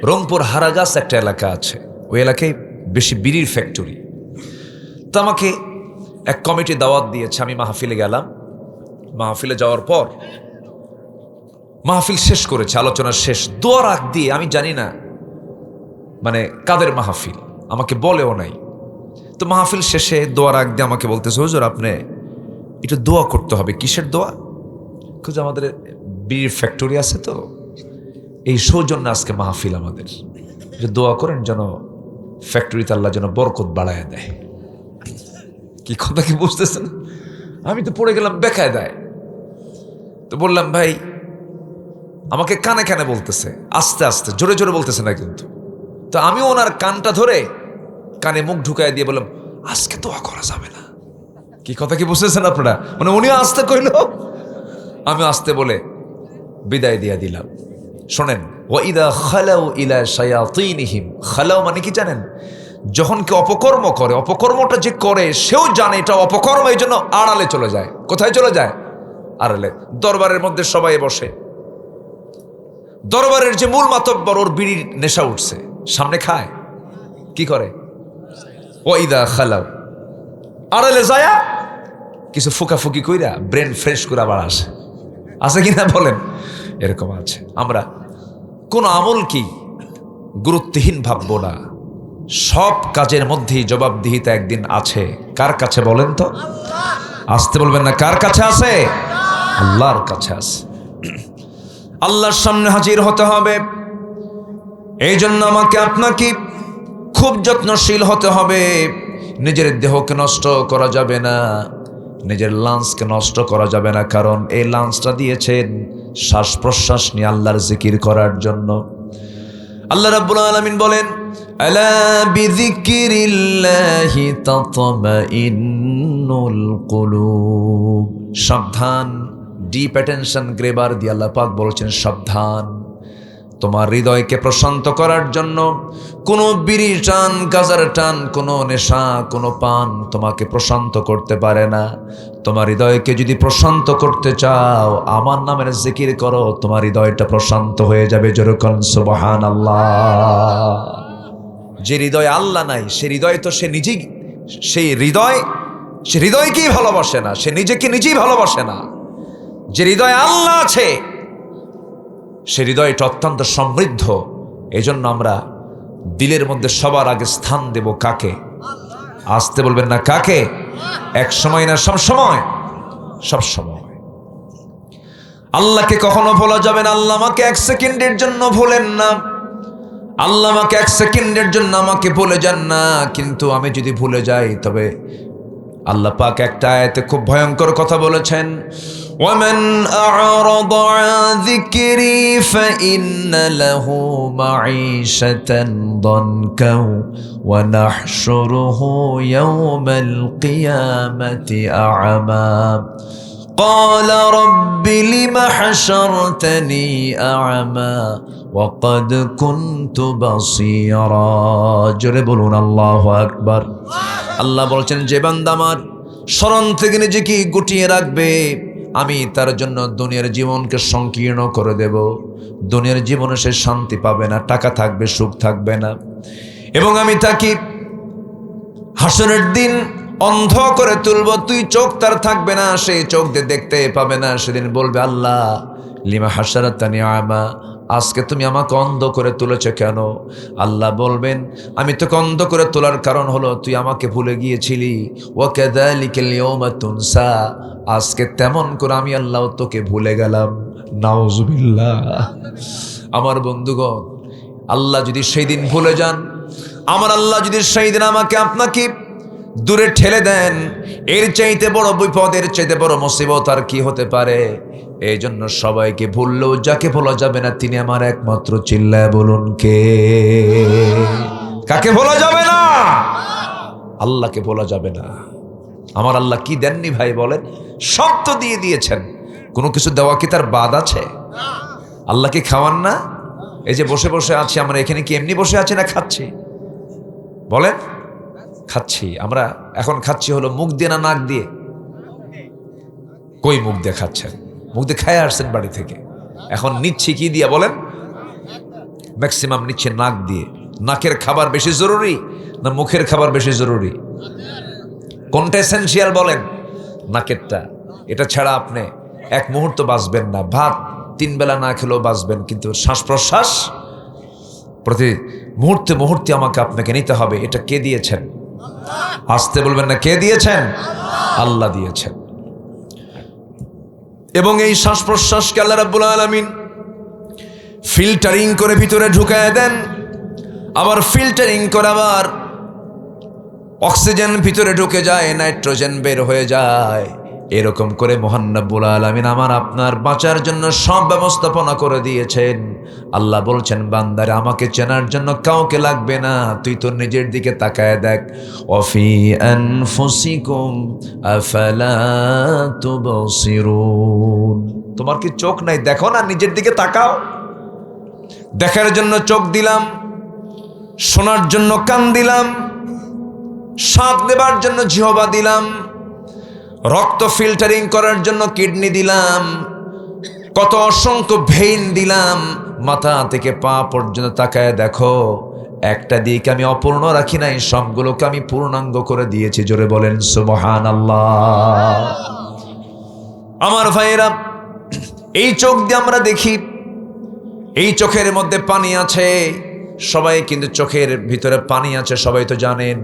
A: রংপুর হারাগাছ একটা এলাকা আছে, ওই এলাকায় বেশি বিড়ির ফ্যাক্টরি। তো আমাকে এক কমিটি দাওয়াত দিয়েছে, আমি মাহফিলে গেলাম। মাহফিলে যাওয়ার পর মাহফিল শেষ করেছে, আলোচনা শেষ, দোয়ার আগ দিয়ে, আমি জানি না মানে কাদের মাহফিল, আমাকে বলেও নাই। তো মাহফিল শেষে দোয়ার আগ দিয়ে আমাকে বলতেছে, হুজুর আপনি একটু দোয়া করতে হবে। কিসের দোয়া? খুঁজে আমাদের বিড়ির ফ্যাক্টরি আছে, তো এই সৌজন্য আজকে মাহফিল আমাদের, যে দোয়া করেন যেন ফ্যাক্টরিতে আল্লাহ যেন বরকত বাড়ায় দেয়। কি কথা কি বুঝতেছেন? আমি তো পড়ে গেলাম বেকায়দায়। তো বললাম ভাই, আমাকে কানে কানে বলতেছে, আস্তে আস্তে, জোরে জোরে বলতেছে না কিন্তু। তো আমিও ওনার কানটা ধরে কানে মুখ ঢুকায় দিয়ে বললাম, আজকে দোয়া করা যাবে না। কি কথা কি বুঝতেছেন আপনারা? মানে উনিও আস্তে কইল, আমি আস্তে বলে বিদায় দিয়া দিলাম। শোনেন, ওয়াইদা খালাউ ইলা শায়াতিনহিম, খালাউ মানে কি জানেন? যখন কেউ অপকর্ম করে, অপকর্মটা যে করে সেও জানে এটা অপকর্ম, এই জন্য আড়ালে চলে যায়। কোথায় চলে যায়? আড়ালে। দরবারের মধ্যে সবাই বসে, দরবারের যে মূল মাতব্বর, ওর বিড়ির নেশা উঠছে, সামনে খায়, কি করে? ওয়াইদা খালাউ, আড়ালে যায়া কিছু ফুকাফুকি কইরা ব্রেন ফ্রেশ করে আবার আসে। আছে কিনা বলেন? এরকম আছে। আমরা কোন আমল কি গুরুত্বহীন ভাববো না। সব কাজের মধ্যেই জবাবদিহিতা একদিন আছে। কার কাছে বলেন তো? আসতে বলবেন না, কার কাছে আছে? আল্লাহর কাছে আছে। আল্লাহর সামনে হাজির হতে হবে। এই জন্য আমাকে আপনাকে খুব যত্নশীল হতে হবে। নিজের দেহকে নষ্ট করা যাবে না, নিজের লাঞ্চকে নষ্ট করা যাবে না, কারণ এই লাঞ্চটা দিয়েছেন শ্বাস প্রশ্বাস নিয়ে আল্লাহর জিকির করার জন্য। আল্লাহ রাব্বুল আলামিন বলেন, আলা বিযিকরিল্লাহি তাতমাইন্নুল কুলুব। সাবধান, ডিপ অ্যাটেনশন গ্রেবার দিয়ে আল্লাহ পাক বলছেন, সাবধান, তোমার হৃদয়কে প্রশান্ত করার জন্য কোনো বিড়ি টান, গাজার টান, কোনো নেশা, কোনো পান তোমাকে প্রশান্ত করতে পারে না। তোমার হৃদয়কে যদি প্রশান্ত করতে চাও, আমার নামের জিকির করো, তোমার হৃদয়টা প্রশান্ত হয়ে যাবে। যেরকম সুবহানাল্লাহ। যে হৃদয় আল্লাহ নাই, সে হৃদয় তো সে নিজেই, সেই হৃদয়, সে হৃদয়কেই ভালোবাসে না, সে নিজেকে নিজেই ভালোবাসে না। যে হৃদয় আল্লাহ আছে, সে হৃদয়টা অত্যন্ত সমৃদ্ধ। এই জন্য আমরা দিলের মধ্যে সবার আগে স্থান দেব কাকে? আসতে বলবেন না, কাকে? এক সময় না সব সময়? সব সময়। আল্লাহকে কখনো ভোলা যাবে না। আল্লাহ আমাকে 1 সেকেন্ডের জন্য ভোলেন না, আল্লাহ আমাকে 1 সেকেন্ডের জন্য আমাকে ভুলে যান না। কিন্তু আমি যদি ভুলে যাই, তবে আল্লাহ পাক একটা আয়াতে খুব ভয়ঙ্কর কথা বলেছেন, وَمَنْ أَعْرَضَ عَنْ ذِكْرِي فَإِنَّ لَهُ مَعِيشَةً ضَنْكًا وَنَحْشُرُهُ يَوْمَ الْقِيَامَةِ أَعْمَى قال رب لم حشرتني أعمى وقد كنت بصيرا জোরে বলুন আল্লাহু আকবার। আল্লাহ বলছেন, যে বান্দা আমার স্মরণ থেকে নিজেকে গুটিয়ে রাখবে, আমি তার জন্য দুনিয়ার জীবনকে সংকীর্ণ করে দেব। দুনিয়ার জীবনে সে শান্তি পাবে না, টাকা থাকবে, সুখ থাকবে না, এবং আমি তাকে হাসরের দিন অন্ধ করে তুলব। তুই চোখ তার থাকবে না, সেই চোখ দিয়ে দেখতে পাবে না। সেদিন বলবে, আল্লাহ লিমা হাসারাতানি আমা, আজকে তুমি আমাকে অন্ধ করে তুলেছ কেন? আল্লাহ বলবেন, আমি তোকে অন্ধ করে তোলার কারণ হলো তুই আমাকে ভুলে গিয়েছিলি। ওয়াকাযালিকাল ইয়াওমা তুনসা, আজকে তেমন করে আমি আল্লাহ তোকে ভুলে গেলাম। নাউজুবিল্লাহ। আমার বন্ধুগণ, আল্লাহ যদি সেই দিন ভুলে যান, আমার আল্লাহ যদি সেই দিন আমাকে আপনাকে দূরে ঠেলে দেন, এর চাইতে বড় বিপদ, এর চাইতে বড় মুসিবত আর কি হতে পারে? এই জন্য সবাইকে ভুললেও যাকে ভোলা যাবে না তিনি আমার একমাত্র। চিল্লায় বলুন কে? কাকে ভোলা যাবে না? আল্লাহকে ভোলা যাবে না। আমার আল্লাহ কি দেননি ভাই বলেন? সব তো দিয়ে দিয়েছেন। কোনো কিছু দেওয়া কি তার বাদ আছে? আল্লাহ কি খাওয়ান না? এই যে বসে বসে আছি আমরা এখানে, কি এমনি বসে আছি না খাচ্ছি? বলেন। খাচ্ছি। আমরা এখন খাচ্ছি হলো মুখ দিয়ে না নাক দিয়ে? কই মুখ দিয়ে খাচ্ছেন? মুখ দিয়ে খায় আসছেন বাড়ি থেকে। এখন নিচ্ছি কি দিয়ে বলেন? ম্যাক্সিমাম নিচ্ছে নাক দিয়ে। নাকের খাবার বেশি জরুরি না মুখের খাবার বেশি জরুরি? কোনটা এসেনশিয়াল বলেন? নাকেরটা। এটা ছাড়া আপনি এক মুহূর্ত বাঁচবেন না। ভাত 3 বেলা না খেলেও বাঁচবেন, কিন্তু শ্বাস প্রশ্বাস প্রতি মুহূর্তে মুহূর্তে আমাকে আপনাকে নিতে হবে। এটা কে দিয়েছেন? আসতে বলবেন না, কে দিয়েছেন? আল্লাহ দিয়েছেন। এবং এই শ্বাস প্রশ্বাসকে আল্লাহ রাব্বুল আলামিন ফিল্টারিং করে ভিতরে ঢুকায় দেন। আবার ফিল্টারিং করে আবার অক্সিজেন ভিতরে ঢুকে যায়, নাইট্রোজেন বের হয়ে যায়। এরকম করে মহান রব্বুল আলামিন আমার আপনার বাঁচার জন্য সব ব্যবস্থাপনা করে দিয়েছেন। আল্লাহ বলছেন, বান্দারে আমাকে চেনার জন্য কাউকে লাগবে না, তুই তোর নিজের দিকে তাকায় দেখ। ওয়াফি আনফুসিকুম আফালা তুবসিরুন, তোমার কি চোখ নাই? দেখো না, নিজের দিকে তাকাও। দেখার জন্য চোখ দিলাম, শোনার জন্য কান দিলাম, স্বাদ নেবার জন্য জিহ্বা দিলাম, রক্ত ফিল্টারিং করার জন্য কিডনি দিলাম, কত অসংখ্য ভেইন দিলাম। মাথা থেকে পা পর্যন্ত তাকায় দেখো, একটা দিক আমি অপূর্ণ রাখি নাই, সবগুলোকে আমি পূর্ণাঙ্গ করে দিয়েছি। জোরে বলেন সুবহানাল্লাহ। আমার ভাইয়েরা, এই চোখ দিয়ে আমরা দেখি, এই চোখের মধ্যে পানি আছে। সবাই কিন্তু চোখের ভিতরে পানি আছে, সবাই তো জানেন।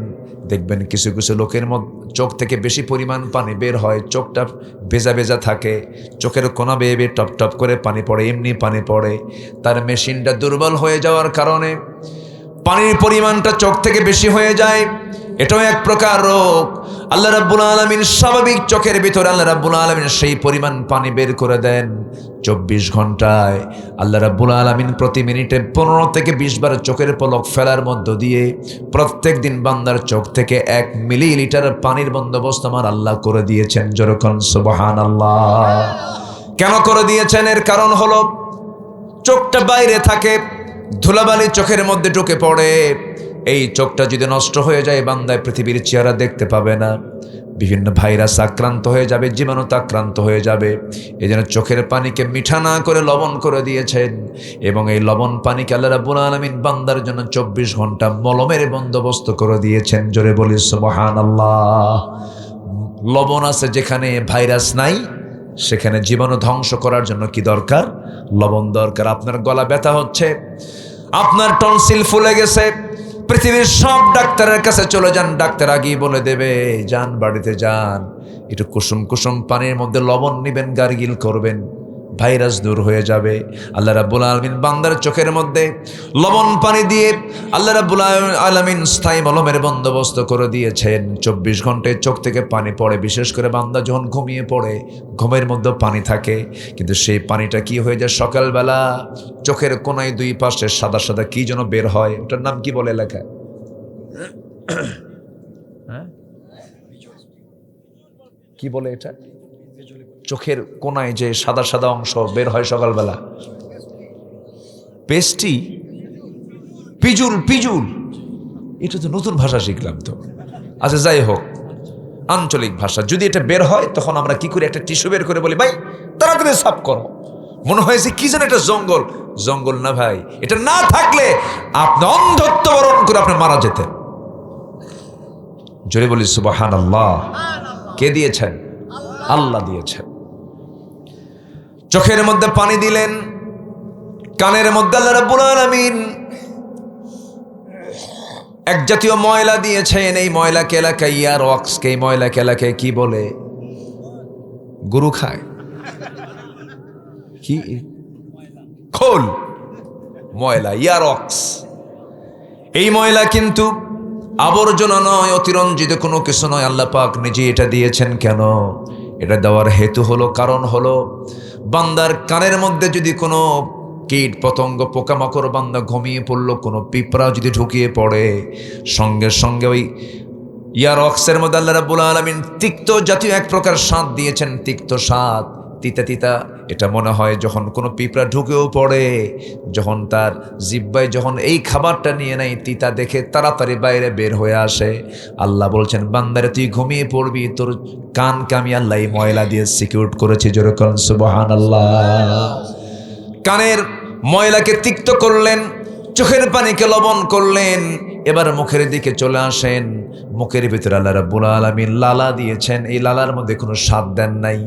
A: দেখবেন কিছু কিছু লোকের মধ্যে চোখ থেকে বেশি পরিমাণ পানি বের হয়, চোখটা ভেজা ভেজা থাকে, চোখের কোনা বেয়ে বেয়ে টপ টপ করে পানি পড়ে, এমনি পানি পড়ে। তার মেশিনটা দুর্বল হয়ে যাওয়ার কারণে পানির পরিমাণটা চোখ থেকে বেশি হয়ে যায়। এটাও এক প্রকার রোগ। আল্লাহ রাব্বুল আলামিন স্বাভাবিক চোখের ভিতরে আল্লাহ রাব্বুল আলামিন সেই পরিমাণ পানি বের করে দেন 24 ঘন্টায়। আল্লাহ রাব্বুল আলামিন প্রতি মিনিটে 15 থেকে 20 বার চোখের পলক ফেলার মধ্য দিয়ে প্রত্যেক দিন বান্দার চোখ থেকে 1 মিলিলিটার পানির বন্দোবস্ত আমার আল্লাহ করে দিয়েছেন। যেরকম সুবহানাল্লাহ। কেন করে দিয়েছেন? এর কারণ হলো চোখটা বাইরে থাকে, ধুলাবালি চোখের মধ্যে ঢুকে পড়ে। এই চোখটা যদি নষ্ট হয়ে যায়, বান্দায় পৃথিবীর চেহারা দেখতে পাবে না, বিভিন্ন ভাইরাস আক্রান্ত হয়ে যাবে, জীবাণুতে আক্রান্ত হয়ে যাবে। এই জন্য চোখের পানিকে মিঠা না করে লবণ করে দিয়েছেন, এবং এই লবণ পানিকে আল্লাহ রাব্বুল আলামিন বান্দার জন্য 24 ঘন্টা মলমের বন্দোবস্ত করে দিয়েছেন। জোরে বলি সুবহানাল্লাহ। লবণ আছে যেখানে, ভাইরাস নাই সেখানে। জীবাণু ধ্বংস করার জন্য কি দরকার? লবণ দরকার। আপনার গলা ব্যথা হচ্ছে, আপনার টনসিল ফুলে গেছে, পৃথিবীর সব ডাক্তারের কাছে চলে যান, ডাক্তার আগেই বলে দেবে, যান বাড়িতে যান, একটু কুসুম কুসুম পানির মধ্যে লবণ নিবেন, গার্গিল করবেন, ভাইরাস দূর হয়ে যাবে। আল্লাহ রাব্বুল আলামিন বান্দার চোখের মধ্যে লবণ পানি দিয়ে আল্লাহ রাব্বুল আলামিন স্থায়ী মলমের বন্দোবস্ত করে দিয়েছেন। 24 ঘন্টায় চোখ থেকে পানি পড়ে। বিশেষ করে বান্দা যখন ঘুমিয়ে পড়ে, ঘুমের মধ্যে পানি থাকে, কিন্তু সেই পানিটা কি হয়ে যায়, সকালবেলা চোখের কোনায় 2 পাশে সাদা সাদা কি যেন বের হয়। ওটার নাম কি বলে লেখা? কি বলে এটা? চোখের কোনায় যে সাদা সাদা অংশ বের হয় সকালবেলা, পেস্টি, পিজুল, পিজুল, এটা তো নতুন ভাষা শিখলাম তো। আচ্ছা যাই হোক, আঞ্চলিক ভাষা। যদি এটা বের হয় তখন আমরা কি করি, একটা টিস্যু বের করে বলি ভাই তাড়াতাড়ি সাফ করো। মনে হয়েছে কি যেন এটা জঙ্গল। জঙ্গল না ভাই, এটা না থাকলে আপনি অন্ধত্ব বরণ করে আপনি মারা যেতেন। জোরে বলি সুবহানাল্লাহ। কে দিয়েছেন? আল্লাহ দিয়েছেন। চোখের মধ্যে পানি দিলেন, কানের মধ্যে আল্লাহ রাব্বুল আলামিন এক জাতীয় ময়লা দিয়েছেন। এই ময়লাকে এলাকায় ইয়ার ওয়াক্সকে, এই ময়লাকে এলাকায় কি বলে? গরু খায় কি? খোল, ময়লা, ইয়ার ওয়াক্স। এই ময়লা কিন্তু আবর্জনা নয়, অতিরঞ্জিত কোনো কিছু নয়। আল্লাহ পাক নিজে এটা দিয়েছেন। কেন এটা দেওয়ার হেতু হলো, কারণ হলো, বান্দার কানের মধ্যে যদি কোনো কীট পতঙ্গ পোকামাকড় বান্দা ঘুমিয়ে পড়লো, কোনো পিঁপড়া যদি ঢুকিয়ে পড়ে, সঙ্গে সঙ্গে ওই ইয়ার অক্সের মধ্যে আল্লাহ রাব্বুল আলামিন তিক্ত জাতীয় এক প্রকার স্বাদ দিয়েছেন, তিক্ত স্বাদ, তিতা তিতা। এটা মনে হয় যখন কোনো পিঁপড়া ঢুকেও পড়ে, যখন তার জিহ্বায় যখন এই খাবারটা নিয়ে নেয়, তিতা দেখে তাড়াতাড়ি বাইরে বের হয়ে আসে। আল্লাহ বলছেন বান্দারে তুই ঘুমিয়ে পড়বি, তোর কানকে আমি আল্লাহ এই ময়লা দিয়ে সিকিউর করেছি। জোরে বলেন সুবহানাল্লাহ। কানের ময়লাকে তিক্ত করলেন, চোখের পানিকে লবণ করলেন। এবার মুখের দিকে চলে আসেন। মুখের ভিতরে আল্লাহ রাব্বুল আলামিন লালা দিয়েছেন। এই লালার মধ্যে কোনো স্বাদ দেন নাই।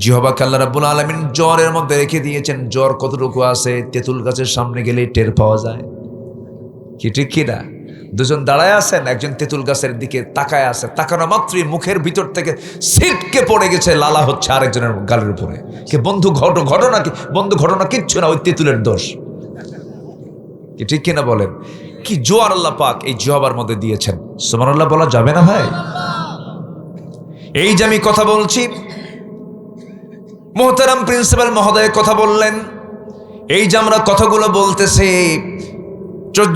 A: জিহ্বাকে আল্লাহ রাব্বুল আলামিন জ্বরের মধ্যে রেখে দিয়েছেন। জ্বর কতটুকু আছে, তেঁতুল গাছের সামনে গেলেই টের পাওয়া যায়। কি ঠিক কিনা? দুজন দাঁড়ায় আছেন, একজন তেঁতুল গাছের দিকে তাকায় আছে, তাকানো মাত্রই মুখের ভিতর থেকে ছিটকে পড়ে গেছে, লালা হচ্ছে আরেকজনের গালের উপরে। কে বন্ধু ঘটনা কি? বন্ধু ঘটনা কিচ্ছু না, ওই তেঁতুলের দোষ। কি ঠিক কিনা বলেন? কি জোয়ার আল্লাহ পাক এই জিহ্বার মধ্যে দিয়েছেন। সুবহানাল্লাহ বলা যাবে না ভাই? এই যে আমি কথা বলছি, মোহতারাম প্রিন্সিপাল মহোদয় কথা বললেন, এই যে আমরা কথাগুলো বলতেছি,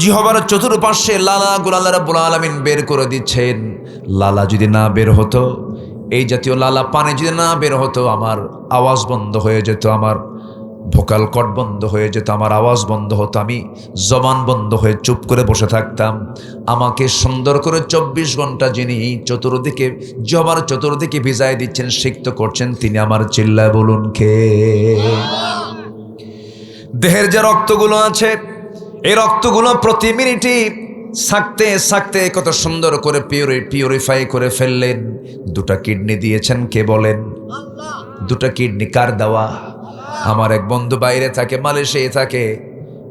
A: জিহ্বার চতুর্পার্শ্বে লালাগুলো আল্লাহ রাব্বুল আলামিন বের করে দিচ্ছেন। লালা যদি না বের হতো, এই জাতীয় লালা পানি যদি না বের হতো, আমার আওয়াজ বন্ধ হয়ে যেত, আমার ভোকাল কর্ড বন্ধ হয়ে যেত, আমার আওয়াজ বন্ধ হতো, আমি জবান বন্ধ হয়ে চুপ করে বসে থাকতাম। আমাকে সুন্দর করে 24 ঘন্টা যিনি চতুর্দিকে জিহ্বার চতুর্দিকে ভিজায় দিচ্ছেন, সিক্ত করছেন, তিনি আমার চিল্লায় বলুন কে? দেহের যে রক্তগুলো আছে, এই রক্তগুলো প্রতি মিনিটে থাকতে থাকতে কত সুন্দর করে পিউরিফাই করে ফেললেন। দুটা কিডনি দিয়েছেন, কে বলেন? দুটা কিডনি কার দেওয়া? আমার এক বন্ধু বাইরে থাকে, মালয়েশিয়ায় থাকে।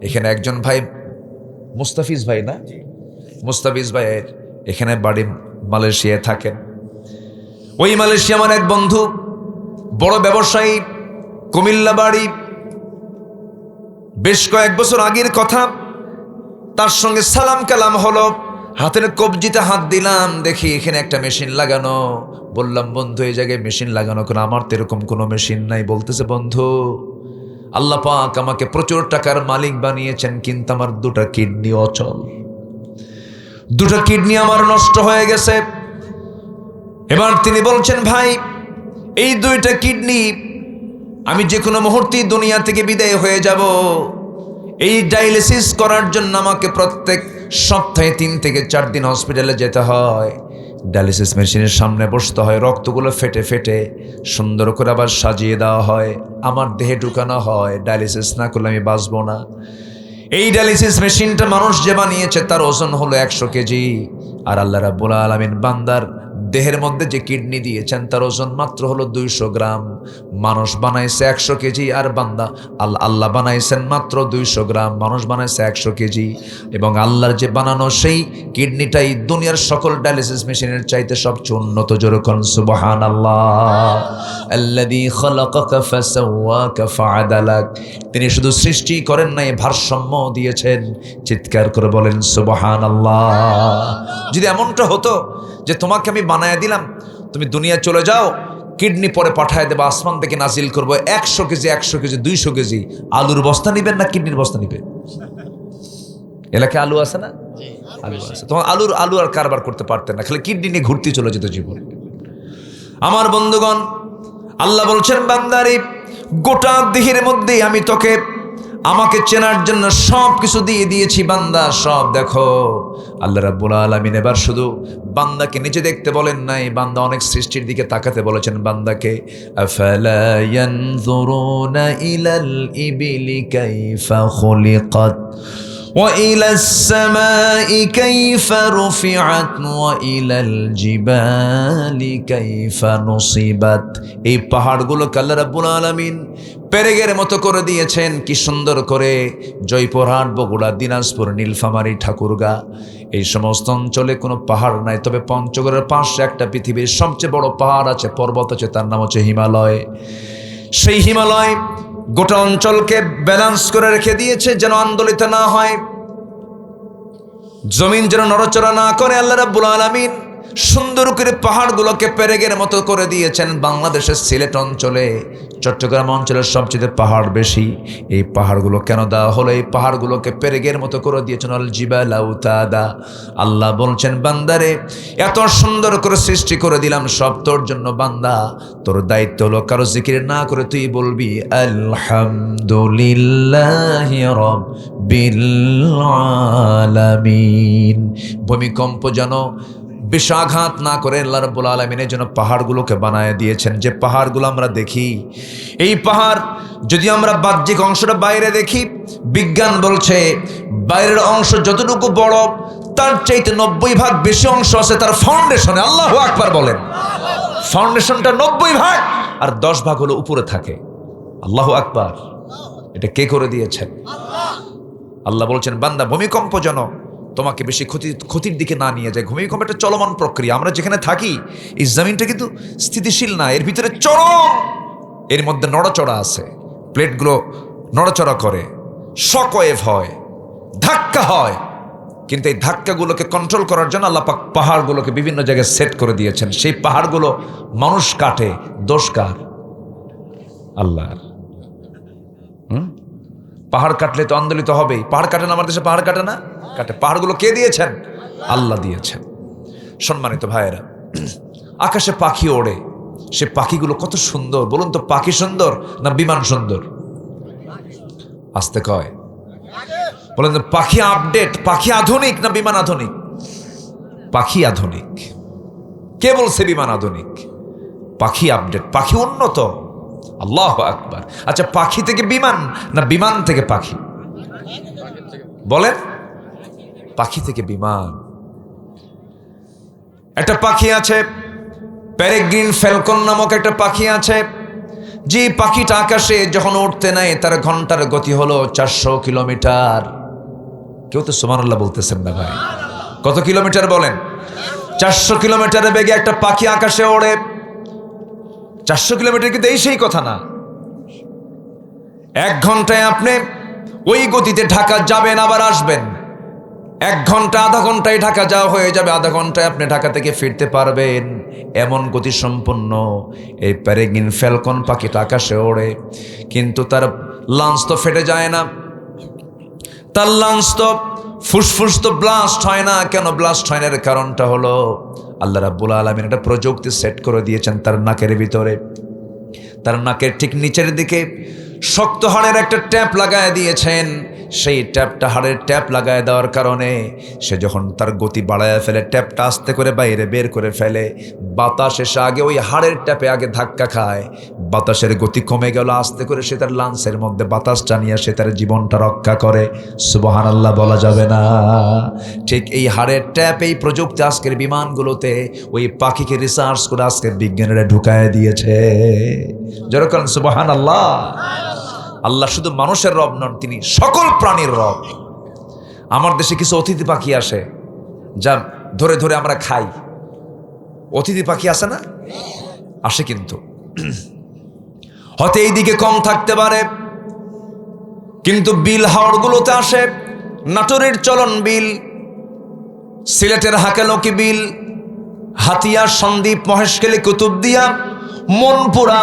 A: এখানে একজন ভাই মুস্তাফিজ ভাই, না মুস্তাফিজ ভাইয়ের এখানে বাড়ি, মালয়েশিয়ায় থাকেন। ওই মালয়েশিয়া আমার এক বন্ধু, বড় ব্যবসায়ী, কুমিল্লা বাড়ি। বেশ কয়েক বছর আগের কথা, তার সঙ্গে সালাম কালাম হলো, হাতের কবজিতে হাত দিলাম, দেখি এখানে একটা মেশিন লাগানো। বললাম বন্ধু এই জায়গায় মেশিন লাগানো কেন? আমার তো এরকম কোনো মেশিন নাই। বলতেছে বন্ধু আল্লাহ পাক আমাকে প্রচুর টাকার মালিক বানিয়েছেন, কিন্তু আমার দুটা কিডনি অচল, দুটা কিডনি আমার নষ্ট হয়ে গেছে। এবার তিনি বলছেন ভাই এই দুইটা কিডনি আমি যে কোনো মুহূর্তেই দুনিয়া থেকে বিদায় হয়ে যাব। এই ডায়ালিসিস করার জন্য আমাকে প্রত্যেক সপ্তাহে 3 থেকে 4 দিন হসপিটালে যেতে হয়। ডায়ালিসিস মেশিনের সামনে বসতে হয়, রক্তগুলো ফেটে ফেটে সুন্দর করে আবার সাজিয়ে দেওয়া হয়, আমার দেহে ঢুকানো হয়। ডায়ালিসিস না করলে আমি বাঁচবো না। এই ডায়ালিসিস মেশিনটা মানুষ যে বানিয়েছে তার ওজন হলো 100 কেজি, আর আল্লাহ রাব্বুল আলামিন বান্দার দেহের মধ্যে যে কিডনি দিয়েছেন তার ওজন মাত্র হলো 200 গ্রাম। মানুষ বানাইছে 100 কেজি, আর বান্দা আল্লাহ বানাইছেন মাত্র 200 গ্রাম, মানুষ বানাইছে 100 কেজি। এবং আল্লাহর যে বানানো সেই কিডনিটাই দুনিয়ার সকল ডায়ালিসিস মেশিনের চাইতে সবচেয়ে উন্নত। যেরকম সুবহানাল্লাহ, আল্লাযী খালাকাকা ফাসাওয়াকা ফাআদালাক। তিনি শুধু সৃষ্টি করেন নাই, ভারসাম্য দিয়েছেন। চিৎকার করে বলেন সুবহানাল্লাহ। যদি এমনটা হতো যে তোমাকে আমি বানায় দিলাম, তুমি দুনিয়া চলে যাও, কিডনি পরে পাঠায় দেবো, আসমান থেকে নাজিল করবো 100 কেজি 100 কেজি 200 কেজি, আলুর বস্তা নিবেন না কিডনির বস্তা নিবেন? এলাকায় আলু আছে না? আলু আছে। তোমার আলু আর কারবার করতে পারতেন না, খালি কিডনি নিয়ে ঘুরতে চলে যেত জীবন। আমার বন্ধুগণ, আল্লাহ বলছেন বান্দারে গোটা দেহের মধ্যে আমি তোকে আমাকে চেনার জন্য সব কিছু দিয়ে দিয়েছি বান্দা, সব দেখো। আল্লাহ রাব্বুল আলামিন এবার শুধু বান্দাকে নিচে দেখতে বলেন নাই, বান্দা অনেক সৃষ্টির দিকে তাকাতে বলেছেন বান্দাকে। আফালা ইয়ানজুরুনা ইলাল ইবিলি কাইফা খুলিকাত ওয়া ইলাস সামাই কাইফা রুফিআত ওয়া ইলাল জিবালি কাইফা নুসিবাত। এই পাহাড়গুলোকে আল্লাহ রাব্বুল আলামিন পেরেগের মতো করে দিয়েছেন, কি সুন্দর করে। জয়পুরহাট, বগুড়া, দিনাজপুর, নীলফামারী, ঠাকুরগাঁ এই সমস্ত অঞ্চলে কোনো পাহাড় নাই, তবে পঞ্চগড়ের পাশে একটা পৃথিবীর সবচেয়ে বড় পাহাড় আছে, পর্বত আছে, তার নাম হচ্ছে হিমালয়। সেই হিমালয় গোটা অঞ্চলকে ব্যালেন্স করে রেখে দিয়েছে যেন আন্দোলিত না হয়, জমিন যেন নড়াচড়া না করে। আল্লাহ রাব্বুল আলামিন সুন্দর করে পাহাড়গুলোকে পেরেগের মতো করে দিয়েছেন। বাংলাদেশের সিলেট অঞ্চলে, চট্টগ্রাম অঞ্চলের সবচেয়ে পাহাড় বেশি। এই পাহাড়গুলো কেন দেওয়া হলো? এই পাহাড়গুলোকে পেরেগের মতো করে দিয়েছেন আল জিবাল আউতাদা। আল্লাহ বলছেন বান্দারে এত সুন্দর করে সৃষ্টি করে দিলাম সব তোর জন্য বান্দা, তোর দায়িত্ব হলো কারো জিকির না করে তুই বলবি আলহামদুলিল্লাহি রাব্বিল আলামিন। ভূমিকম্প যেন বিষাঘাত না করে আল্লাহ রাব্বুল আলামিনের জন্য পাহাড়গুলোকে বানায় দিয়েছেন। যে পাহাড়গুলো আমরা দেখি, এই পাহাড় যদি আমরা বাহ্যিক অংশটা বাইরে দেখি, বিজ্ঞান বলছে বাইরের অংশ যতটুকু বড় তার চাইতে 90 ভাগ বেশি অংশ আছে তার ফাউন্ডেশনে। আল্লাহু আকবার বলেন। ফাউন্ডেশনটা 90 ভাগ আর 10 ভাগ হলো উপরে থাকে। আল্লাহু আকবার। এটা কে করে দিয়েছেন? আল্লাহ বলছেন বান্দা ভূমিকম্প যেন তোমাকে বেশি ক্ষতির দিকে না নিয়ে যায়। ভূমিকম্প একটা চলমান প্রক্রিয়া। আমরা যেখানে থাকি এই জমিনটা কিন্তু স্থিতিশীল না, এর ভিতরে চরম, এর মধ্যে নড়াচড়া আছে, প্লেটগুলো নড়াচড়া করে, শক ওয়েভ হয়, ধাক্কা হয়। কিন্তু এই ধাক্কাগুলোকে কন্ট্রোল করার জন্য আল্লাহ পাক পাহাড়গুলোকে বিভিন্ন জায়গায় সেট করে দিয়েছেন। সেই পাহাড়গুলো মানুষ কাটে, দোষ কার? আল্লাহর। পাহাড় কাটলে তো আন্দোলিত হবেই। পাহাড় কাটে না আমার দেশে? পাহাড় কাটে না? কাটে। পাহাড়গুলো কে দিয়েছেন? আল্লাহ দিয়েছেন। সম্মানিত ভাইয়েরা, আকাশে পাখি ওড়ে, সে পাখিগুলো কত সুন্দর বলুন তো। পাখি সুন্দর না বিমান সুন্দর? আসতে কয় বলেন তো, পাখি আপডেট, পাখি আধুনিক না বিমান আধুনিক? পাখি আধুনিক। কে বলছে বিমান আধুনিক? পাখি আপডেট, পাখি উন্নত। আল্লাহু আকবার। আচ্ছা, পাখি থেকে বিমান না বিমান থেকে পাখি? বলেন। পাখি থেকে বিমান। একটা পাখি আছে প্যারেগ্রিন ফ্যালকন নামক একটা পাখি আছে, যে পাখিটা আকাশে যখন উঠতে নেয় তার ঘন্টার গতি হলো 400 কিলোমিটার। কেউ তো সুবহানাল্লাহ বলতেছেন না ভাই? কত কিলোমিটার বলেন? 400 কিলোমিটারের বেগে একটা পাখি আকাশে ওড়ে। 400 কিলোমিটার কিন্তু এই সেই কথা না। 1 ঘন্টায় আপনি ওই গতিতে ঢাকা যাবেন আবার আসবেন। 1 ঘন্টা আধা ঘন্টায় ঢাকা যাওয়া হয়ে যাবে, আধা ঘন্টায় আপনি ঢাকা থেকে ফিরতে পারবেন। এমন গতি সম্পন্ন এই প্যারেগ্রিন ফ্যালকন পাখিটা আকাশে ওড়ে। কিন্তু তার লাঞ্চ তো ফেটে যায় না, তার লাঞ্চ তো ফুসফুস তো ব্লাস্ট হয় না। কেন ব্লাস্ট হয় না? এর কারণটা হলো আল্লাহ রাব্বুল আলামিন একটা প্রযুক্তি সেট করে দিয়েছেন তার নাকের ভিতরে। তার নাকের ঠিক নিচের দিকে শক্ত হাড়ের একটা ট্যাপ লাগায় দিয়েছেন। সেই ট্যাপটা, হাড়ের ট্যাপ লাগায় দেওয়ার কারণে সে যখন তার গতি বাড়ায় ফেলে, ট্যাপটা আস্তে করে বাইরে বের করে ফেলে, বাতাস এসে আগে ওই হাড়ের ট্যাপে আগে ধাক্কা খায়, বাতাসের গতি কমে গেল, আস্তে করে সে তার লাঞ্চের মধ্যে বাতাসটা নিয়ে সে তার জীবনটা রক্ষা করে। সুবহানাল্লাহ বলা যাবে না? ঠিক এই হাড়ের ট্যাপ, এই প্রযুক্তি আজকের বিমানগুলোতে ওই পাখিকে রিসার্চ করে আজকের বিজ্ঞানীরা ঢুকায় দিয়েছে। যেরকম সুবহানাল্লাহ। আল্লাহ শুধু মানুষের রব নন, তিনি সকল প্রাণীর রব। আমার দেশে কিছু অতিথি পাখি আসে যা ধরে ধরে আমরা খাই। অতিথি পাখি আসে না? আসে, কিন্তু হয়তো এই দিকে কম থাকতে পারে, কিন্তু বিল হাওড়গুলোতে আসে। নাটোরের চলন বিল, সিলেটের হাকালকি বিল, হাতিয়া, সন্দ্বীপ, মহেশখালী, কুতুবদিয়া, মনপুরা,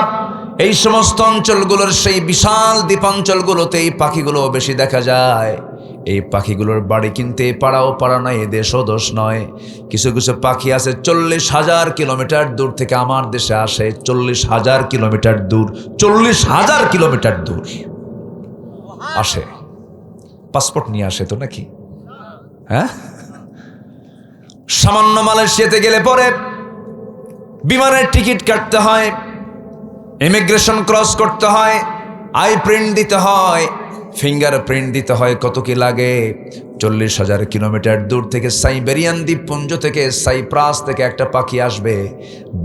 A: এই সমস্ত অঞ্চলগুলোর সেই বিশাল দ্বীপাঞ্চলগুলোতে এই পাখিগুলো বেশি দেখা যায়। এই পাখিগুলোর বাড়ি কিন্তু এ পাড়াও পাড়া নয়, এ দেশও দোষ নয়। কিছু কিছু পাখি আছে 40,000 কিলোমিটার দূর থেকে আমার দেশে আসে। 40,000 কিলোমিটার দূর, 40,000 কিলোমিটার দূর আসে। পাসপোর্ট নিয়ে আসে তো নাকি? হ্যাঁ, সামান্য মালয়েশিয়াতে গেলে পরে বিমানের টিকিট কাটতে হয়, ইমিগ্রেশন ক্রস করতে হয়, আই প্রিন্ট দিতে হয়, ফিঙ্গার প্রিন্ট দিতে হয়। কত কি লাগে? 40,000 কিলোমিটার দূর থেকে সাইবেরিয়ান দ্বীপপুঞ্জ থেকে, সাইপ্রাস থেকে একটা পাখি আসবে,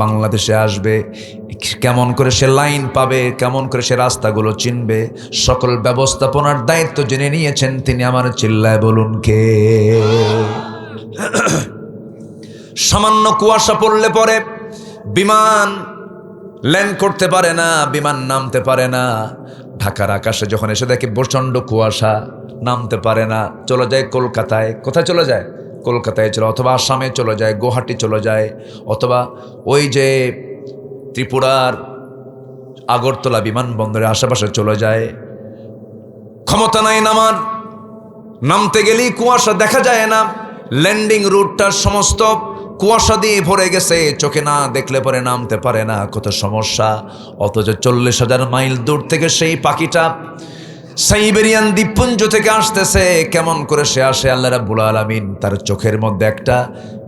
A: বাংলাদেশে আসবে। কেমন করে সে লাইন পাবে, কেমন করে সে রাস্তাগুলো চিনবে, সকল ব্যবস্থাপনার দায়িত্ব জেনে নিয়েছেন তিনি। আমার চিল্লায় বলুন কে? সামান্য কুয়াশা পড়লে পরে বিমান ল্যান্ড করতে পারে না, বিমান নামতে পারে না। ঢাকার আকাশে যখন এসে দেখে প্রচণ্ড কুয়াশা, নামতে পারে না, চলে যায় কলকাতায়। কোথায় চলে যায়? কলকাতায় চলে, অথবা আসামে চলে যায়, গুয়াহাটি চলে যায়, অথবা ওই যে ত্রিপুরার আগরতলা বিমানবন্দরের আশেপাশে চলে যায়। ক্ষমতা নাই নামার, নামতে গেলেই কুয়াশা দেখা যায় না। ল্যান্ডিং রুটটা সমস্ত কুয়াশা দিয়ে ভরে গেছে, চোখে না দেখলে পরে নামতে পারে না। কত সমস্যা! অথচ 40,000 মাইল দূর থেকে সেই পাখিটা সাইবেরিয়ান দ্বীপপুঞ্জ থেকে আসতেছে। কেমন করে সে আসে? আল্লাহ রাব্বুল আলামিন তার চোখের মধ্যে একটা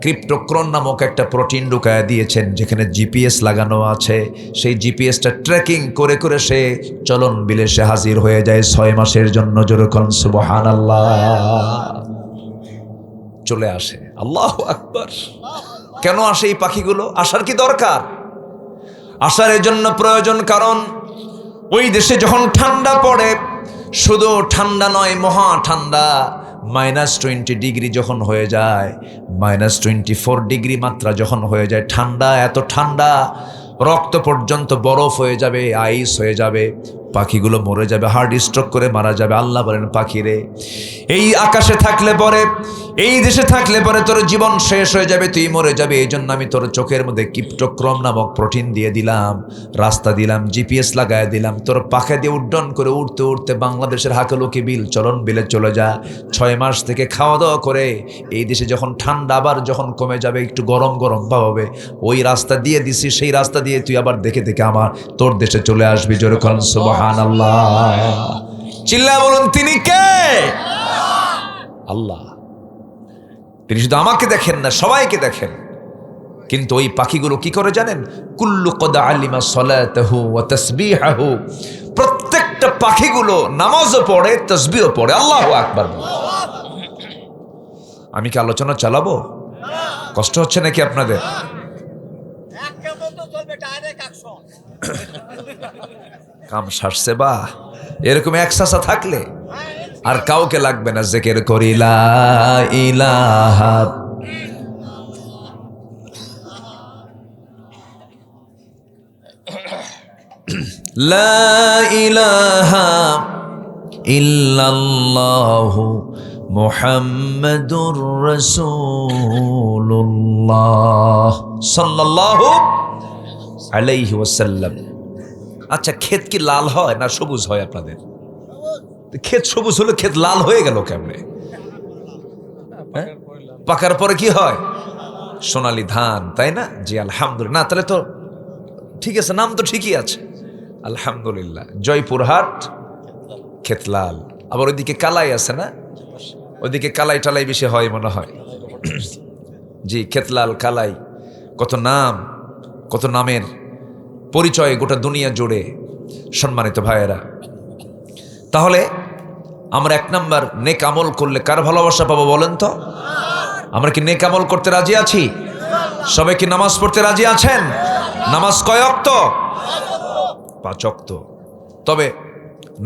A: ক্রিপ্টোক্রন নামক একটা প্রোটিন ঢুকায় দিয়েছেন, যেখানে জিপিএস লাগানো আছে। সেই জিপিএসটা ট্র্যাকিং করে করে সে চলন বিলে সে হাজির হয়ে যায় 6 মাসের জন্য। যেরকম সুবহানাল্লাহ, চলে আসে। আল্লাহু আকবার! কেন আসে এই পাখিগুলো? আসার কি দরকার? আসার এর জন্য প্রয়োজন, কারণ ওই দেশে যখন ঠান্ডা পড়ে, শুধু ঠান্ডা নয়, মহা ঠান্ডা, -20 ডিগ্রি যখন হয়ে যায়, -24 ডিগ্রি মাত্রা যখন হয়ে যায়, ঠান্ডা, এত ঠান্ডা রক্ত পর্যন্ত বরফ হয়ে যাবে, আইস হয়ে যাবে, পাখিগুলো মরে যাবে, হার্ট স্ট্রোক করে মারা যাবে। আল্লাহ বলেন, পাখিরে, এই আকাশে থাকলে পরে, এই দেশে থাকলে পরে তোর জীবন শেষ হয়ে যাবে, তুই মরে যাবে। এই জন্য আমি তোর চোখের মধ্যে ক্রিপ্টোক্রম নামক প্রোটিন দিয়ে দিলাম, রাস্তা দিলাম, জিপিএস লাগায় দিলাম। তোর পাখা দিয়ে উড্ডয়ন করে উড়তে উড়তে বাংলাদেশের হাকালুকি বিল, চলন বিলে চলে যা। 6 মাস থেকে খাওয়া দাওয়া করে এই দেশে যখন ঠান্ডা আবার যখন কমে যাবে, একটু গরম গরম ভাব হবে, ওই রাস্তা দিয়ে দিছি, সেই রাস্তা দিয়ে তুই আবার দেখে দেখে আমার তোর দেশে চলে আসবি। যেরকম সুবহানাল্লাহ! চিল্লা বলুন, তিনি কে? আল্লাহ। তিনি শুধু আমাকে দেখেন না, সবাইকে দেখেন। কিন্তু ওই পাখিগুলো কি করে জানেন? কুল্লু কদ আলিমা সলাতাহু ওয়া তাসবিহাহু। প্রত্যেকটা পাখিগুলো নামাজও পড়ে, তাসবিহও পড়ে। আল্লাহু আকবার! আমি কি আলোচনা চালাবো? কষ্ট হচ্ছে নাকি আপনাদের? কাম সারছে বা এরকম এক সাসা থাকলে আর কাউকে লাগবে না। জিকির করি লা ইলাহা লা ইলাহা ইল্লাল্লাহু মুহাম্মাদুর রাসূলুল্লাহ সাল্লাল্লাহু আলাইহি ওয়াসাল্লাম। আচ্ছা, ক্ষেত কি লাল হয় না সবুজ হয় আপনাদের? ক্ষেত সবুজ হলো, ক্ষেত লাল হয়ে গেল কেমনে? পাকার পরে কি হয়? সোনালী ধান, তাই না? জি আলহামদুলিল্লাহ। না তাহলে তো ঠিক আছে, নাম তো ঠিকই আছে, আলহামদুলিল্লাহ। জয়পুরহাট ক্ষেত লাল। আবার ওইদিকে কালাই আছে না? ওইদিকে কালাই টালাই বেশি হয় মনে হয়। জি, ক্ষেত লাল, কালাই, কত নাম, কত নামের পরিচয় গোটা দুনিয়া জুড়ে। সম্মানিত ভাইয়েরা, তাহলে আমরা 1 নাম্বার, নেক আমল করলে কার ভালোবাসা পাবো বলেন তো? আমরা কি নেক আমল করতে রাজি আছি? সবাই কি নামাজ পড়তে রাজি আছেন? নামাজ কয় ওয়াক্ত? 5 ওয়াক্ত। তবে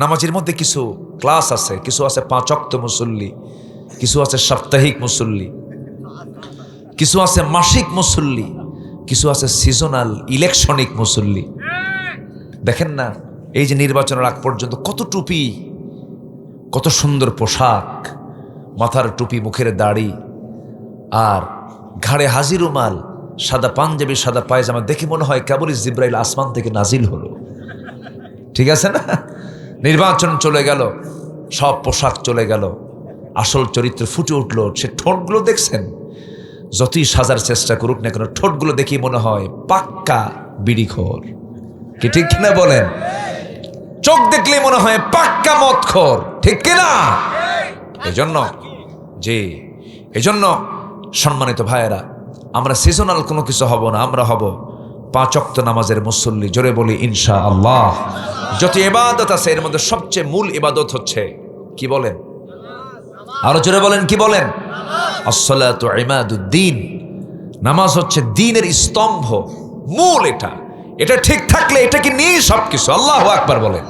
A: নামাজের মধ্যে কিছু ক্লাস আছে, কিছু আছে 5 ওয়াক্ত মুসল্লি, কিছু আছে সাপ্তাহিক মুসল্লি, কিছু আছে মাসিক মুসল্লি, কিছু আছে সিজনাল ইলেকশনিক মুসল্লি। দেখেন না, এই যে নির্বাচনের আগ পর্যন্ত কত টুপি, কত সুন্দর পোশাক, মাথার টুপি, মুখের দাড়ি, আর ঘাড়ে হাজির রুমাল, সাদা পাঞ্জাবি, সাদা পায়জামা, দেখে মনে হয় কেবলই জিব্রাইল আসমান থেকে নাজিল হলো। ঠিক আছে না? নির্বাচন চলে গেল, সব পোশাক চলে গেল, আসল চরিত্র ফুটে উঠলো। সে ঠোঁটগুলো দেখছেন, যতই সাজার চেষ্টা করুক না কেন ঠোঁটগুলো দেখি মনে হয় পাক্কা বিড়িখোর। কি ঠিক কিনা বলেন? চোখ দেখলেই মনে হয় পাক্কা মদখোর, ঠিক কিনা? এজন্য সম্মানিত ভাইয়েরা, আমরা সিজনাল কোনো কিছু হব না, আমরা হব 5 ওয়াক্ত নামাজের মুসল্লি। জোরে বলি ইনশাআল্লাহ। যত ইবাদত আছে এর মধ্যে সবচেয়ে মূল ইবাদত হচ্ছে কি বলেন? আরো জোরে বলেন, কি বলেন? আসসালাতু ইমাদুদ্দিন। নামাজ হচ্ছে দ্বীনের স্তম্ভ, মূল। এটা ঠিক থাকলে এটাকে নিয়ে সবকিছু। আল্লাহু আকবার বলেন।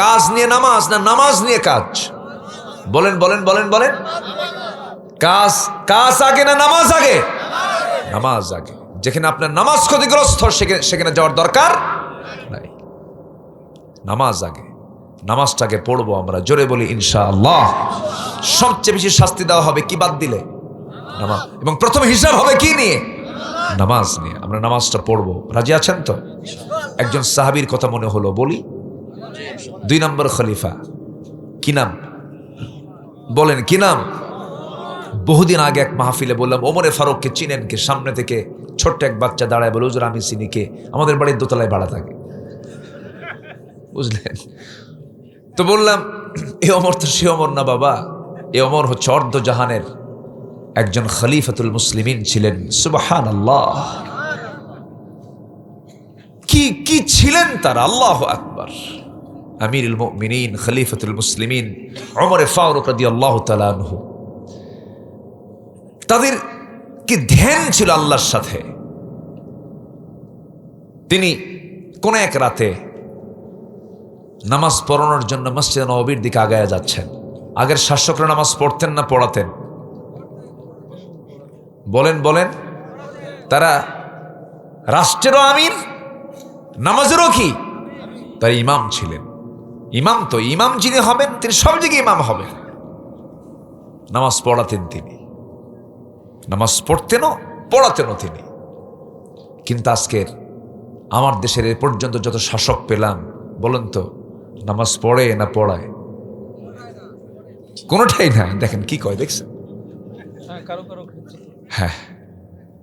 A: কাজ নিয়ে নামাজ না নামাজ নিয়ে কাজ? বলেন বলেন বলেন বলেন। কাজ আগে না নামাজ আগে? নামাজ আগে। যেখানে আপনার নামাজ ক্ষতিগ্রস্ত সেখানে যাওয়ার দরকার নাই, নামাজ আগে। নামাজটাকে পড়বো আমরা। জোরে বলি ইনশাআল্লাহ। সবচেয়ে বেশি শাস্তি দেওয়া হবে কি বাদ দিলে? নামাজ। এবং প্রথম হিসাব হবে কি নিয়ে? নামাজ নিয়ে। আমরা নামাজটা পড়বো, রাজি আছেন তো? একজন সাহাবীর কথা মনে হলো, বলি। 2 নম্বর খলিফা, কি নাম বলেন, কি নাম? বহুদিন আগে এক মাহফিলে বললাম, ওমরে ফারুককে চিনেন কে? সামনে থেকে ছোট্ট এক বাচ্চা দাঁড়ায় বলে, হুজুর আমি চিনি। কে? আমাদের বাড়ির দোতলায় ভাড়া থাকে। বুঝলেন? তো বললাম, এ ওমর তো সে ওমর না বাবা, এ ওমর হচ্ছে অর্ধ জাহানের একজন খলিফাতুল মুসলিমিন ছিলেন। সুবহানাল্লাহ। কি ছিলেন তারা! আল্লাহু আকবার। আমিরুল মুমিনিন, খলিফাতুল মুসলিমিন ওমর ফারুক রাদিয়াল্লাহু তাআলা আনহু। তাদের কি ধ্যান ছিল আল্লাহর সাথে। তিনি কোন এক রাতে নামাজ পড়ানোর জন্য মসজিদে নববীর দিকে আগায়া যাচ্ছেন। আগের শাসকরা নামাজ পড়তেন না পড়াতেন? বলেন বলেন। তারা রাষ্ট্রেরও আমির, নামাজেরও কি? তার ইমাম ছিলেন। ইমাম তো ইমাম যিনি হবেন তিনি সব জায়গায় ইমাম হবেন। নামাজ পড়াতেন তিনি, নামাজ পড়তেনও পড়াতেনও তিনি। কিন্তু আজকের আমার দেশের এ পর্যন্ত যত শাসক পেলাম, বলেন তো নামাজ পড়ে না পড়ায়? কোনোটাই না। দেখেন কি কয়, দেখছেন? হ্যাঁ,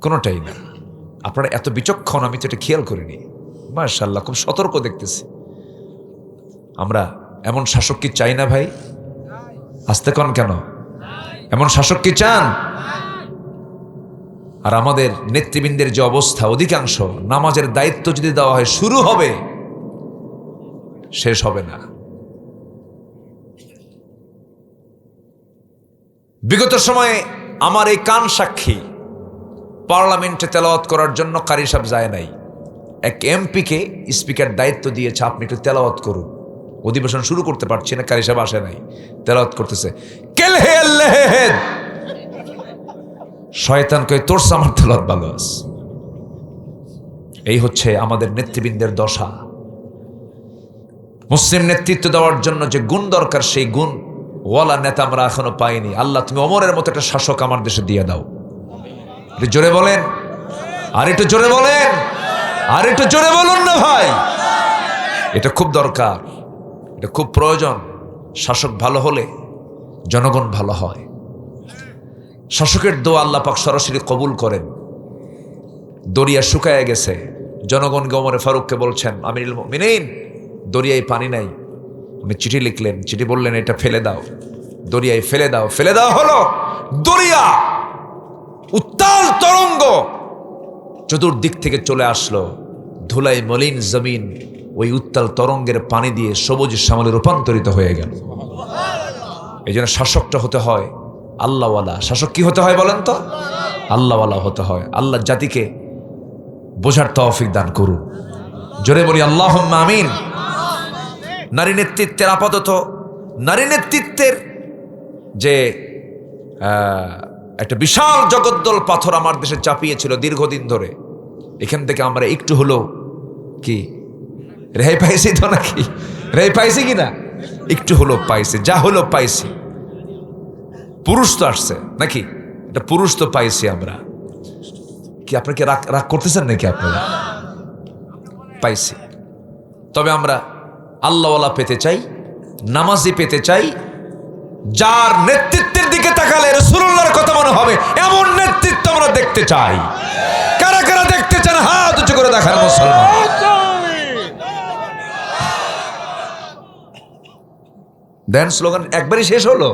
A: কোনোটাই না। আপনারা এত বিচক্ষণ, আমি তো এটা খেয়াল করিনি। মাশাআল্লাহ, খুব সতর্ক দেখতেছি। আমরা এমন শাসক কি চাই না ভাই? আসতে কন কেন? এমন শাসক কি চান? আর আমাদের নেতৃবৃন্দের যে অবস্থা, অধিকাংশ নামাজের দায়িত্ব যদি দেওয়া হয় শুরু হবে, শেষ হবে না। বিগত সময়ে আমার এই কান সাক্ষী, পার্লামেন্টে তেলাওয়াত করার জন্য কারি সাহেব যায় নাই। এক এমপিকে স্পিকার দায়িত্ব দিয়েছে, আপনি একটু তেলাওয়াত করুন। অধিবেশন শুরু করতে পারছি না, কারি সাহেব আসে নাই, তেলাওয়াত করতেছে। শয়তান কই, তোর আমার তেলাওয়াত ভালো আছে। এই হচ্ছে আমাদের নেতৃবৃন্দের দশা। মুসলিম নেতৃত্ব দেওয়ার জন্য যে গুণ দরকার, সেই গুণ ওয়ালা নেতা আমরা এখনো পাইনি। আল্লাহ তুমি ওমরের মতো একটা শাসক আমার দেশে দিয়ে দাও। জোরে বলেন, আর একটু জোরে বলেন, আর একটু জোরে বলুন না ভাই। এটা খুব দরকার, এটা খুব প্রয়োজন। শাসক ভালো হলে জনগণ ভালো হয়। শাসকের দোয়া আল্লাহ পাক সরাসরি কবুল করেন। দরিয়া শুকায় গেছে, জনগণকে ওমরে ফারুককে বলছেন, আমিরুল মুমিনিন দরিয়ায় পানি নাই। উনি চিঠি লিখলেন, চিঠি বললেন এটা ফেলে দাও, দরিয়ায় ফেলে দাও। ফেলে দেওয়া হলো। দরিয়া উত্তাল তরঙ্গ চতুর্দিক থেকে চলে আসলো। ধুলাই মলিন জমিন ওই উত্তাল তরঙ্গের পানি দিয়ে সবুজ শ্যামলে রূপান্তরিত হয়ে গেল। এই জন্য শাসকটা হতে হয় আল্লাহওয়ালা। শাসক কি হতে হয় বলেন তো? আল্লাহওয়ালা হতে হয়। আল্লাহ জাতিকে বোঝার তৌফিক দান করুন। জোরে বলি আল্লাহুম্মা আমিন। নারী নেতৃত্বের, আপাতত নারী নেতৃত্বের যে একটা বিশাল জগদ্দল পাথর আমার দেশে চাপিয়েছিল দীর্ঘদিন ধরে, এখান থেকে আমরা একটু হলো কি রেহাই পাইছি তো? নাকি রেহাই পাইছি কিনা? একটু হলো পাইছি, যা হলো পাইছি। পুরুষ তো আসছে নাকি? এটা পুরুষ তো পাইছি আমরা। কি আপনাকে রাগ করতেছেন নাকি? আপনারা পাইছি। তবে আমরা আল্লাহওয়ালা পেতে চাই, নামাজি পেতে চাই, যার নেতৃত্বের দিকে তাকালে রাসূলুল্লাহর কথা মনে হবে, এমন নেতৃত্ব আমরা দেখতে চাই। কারা কারা দেখতে চান হাত উঁচু করে দেখান মুসলমান। দেন স্লোগান একবারই শেষ হলো।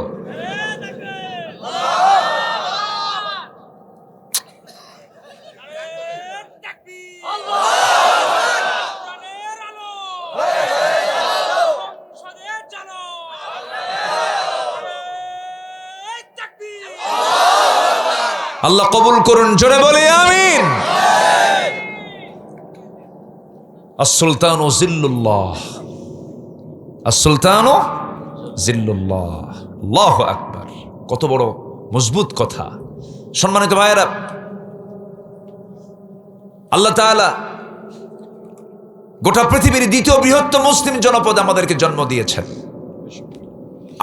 A: আল্লাহ কবুল করুন, জোরে বলি আমিন। আস-সুলতানু জিল্লুল্লাহ, আস-সুলতানু জিল্লুল্লাহ। আল্লাহু আকবার। কত বড় মজবুত কথা। সম্মানিত ভাইয়েরা, আল্লাহ তাআলা গোটা পৃথিবীর দ্বিতীয় বৃহত্তম মুসলিম জনপদ আমাদেরকে জন্ম দিয়েছেন।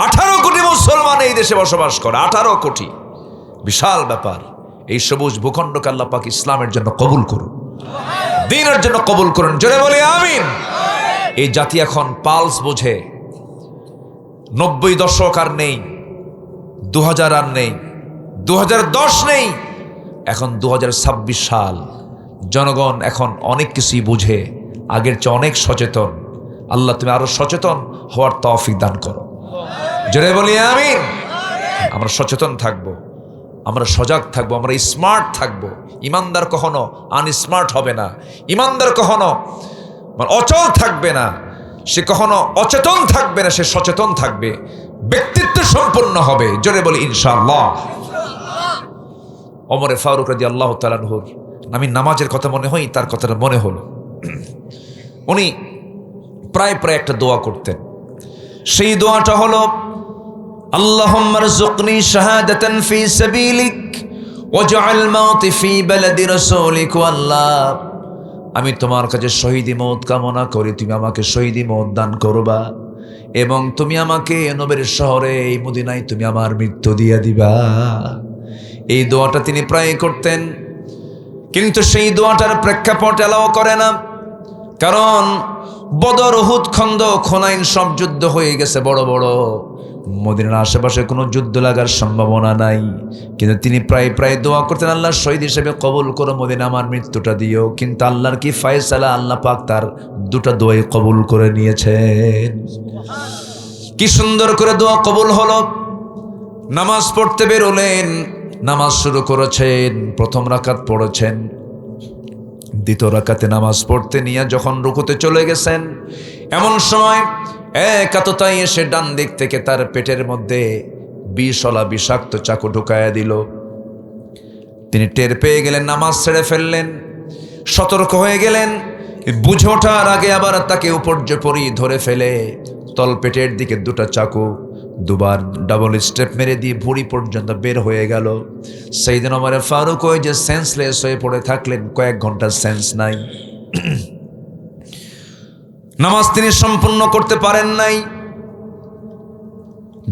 A: 18 কোটি মুসলমান এই দেশে বসবাস করে, 18 কোটি। বিশাল ব্যাপার। এই সবুজ ভূখণ্ডকে আল্লাহ পাক ইসলামের জন্য কবুল করুন, দ্বীনের জন্য কবুল করুন, জোরে বলি আমিন। এই জাতি এখন পালস বোঝে। 90 দশক আর নেই, 2000 আর নেই, 2010 নেই, এখন 2026 সাল। জনগণ এখন অনেক কিছুই বুঝে, আগের চেয়ে অনেক সচেতন। আল্লাহ তুমি আরো সচেতন হওয়ার তৌফিক দান করো, জোরে বলি আমিন। আমরা সচেতন থাকবো, আমরা সজাগ থাকবো, আমরা স্মার্ট থাকবো। ইমানদার কখনো আনস্মার্ট হবে না, ইমানদার কখনো অচল থাকবে না, সে কখনো অচেতন থাকবে না, সে সচেতন থাকবে, ব্যক্তিত্ব সম্পন্ন হবে, জোরে বলি ইনশাআল্লাহ। ওমর ফারুক রাদিয়াল্লাহু তাআলা আনহুর আমি নামাজের কথা মনে হয়, তার কথাটা মনে হলো। উনি প্রায় একটা দোয়া করতেন। সেই দোয়াটা হলো আল্লাহুম্মা রযুকনি শাহাদাতান ফি সাবিলিক ওয়াজআল মাউতি ফি বালাদি রাসূলিক। আল্লাহ, আমি তোমার কাছে শহীদি মওত কামনা করি, তুমি আমাকে শহীদি মওত দান করবা, এবং তুমি আমাকে নবীর শহরে এই মদিনায় তুমি আমার মৃত্যু দিয়ে দিবা। এই দোয়াটা তিনি প্রায় করতেন, কিন্তু সেই দোয়াটার প্রেক্ষাপট এলাও করে না। কারণ বদর, উহুদ, খন্দক, হুনাইন সব যুদ্ধ হয়ে গেছে বড় বড়। মদিনার আশেপাশে কোনো যুদ্ধ লাগার সম্ভাবনা নাই, কিন্তু তিনি প্রায় দোয়া করতেন, আল্লাহ শহীদ হিসেবে কবুল করো, মদিনা আমার মৃত্যুটা দিও। কিন্তু আল্লাহর কি ফয়সালা, আল্লাহ পাক তার দুটা দোয়াই কবুল করে নিয়েছেন। কি সুন্দর করে দোয়া কবুল হলো। নামাজ পড়তে বেরোলেন, নামাজ শুরু করেছেন, প্রথম রাকাত পড়েছেন, দ্বিতীয় রাকাতে নামাজ পড়তে নিয়ে যখন রুকুতে চলে গেছেন, এমন সময় এক আততায়ী এসে ডান দিক থেকে তার পেটের মধ্যে বিষওয়ালা বিষাক্ত চাকু ঢুকায়া দিল। তিনি টের পেয়ে গেলেন, নামাজ ছেড়ে ফেললেন, সতর্ক হয়ে গেলেন। বুঝে ওঠার আগে আবার তাকে উপর্যুপরি ধরে ফেলে তলপেটের দিকে দুটা চাকু দুবার ডাবল স্টেপ মেরে দিয়ে ভুঁড়ি পর্যন্ত বের হয়ে গেল। সাইয়েদনা ওমর ফারুক ওই যে সেন্সলেস হয়ে পড়ে থাকলেন, কয়েক ঘন্টা সেন্স নাই। নামাজ তিনি সম্পূর্ণ করতে পারেন নাই।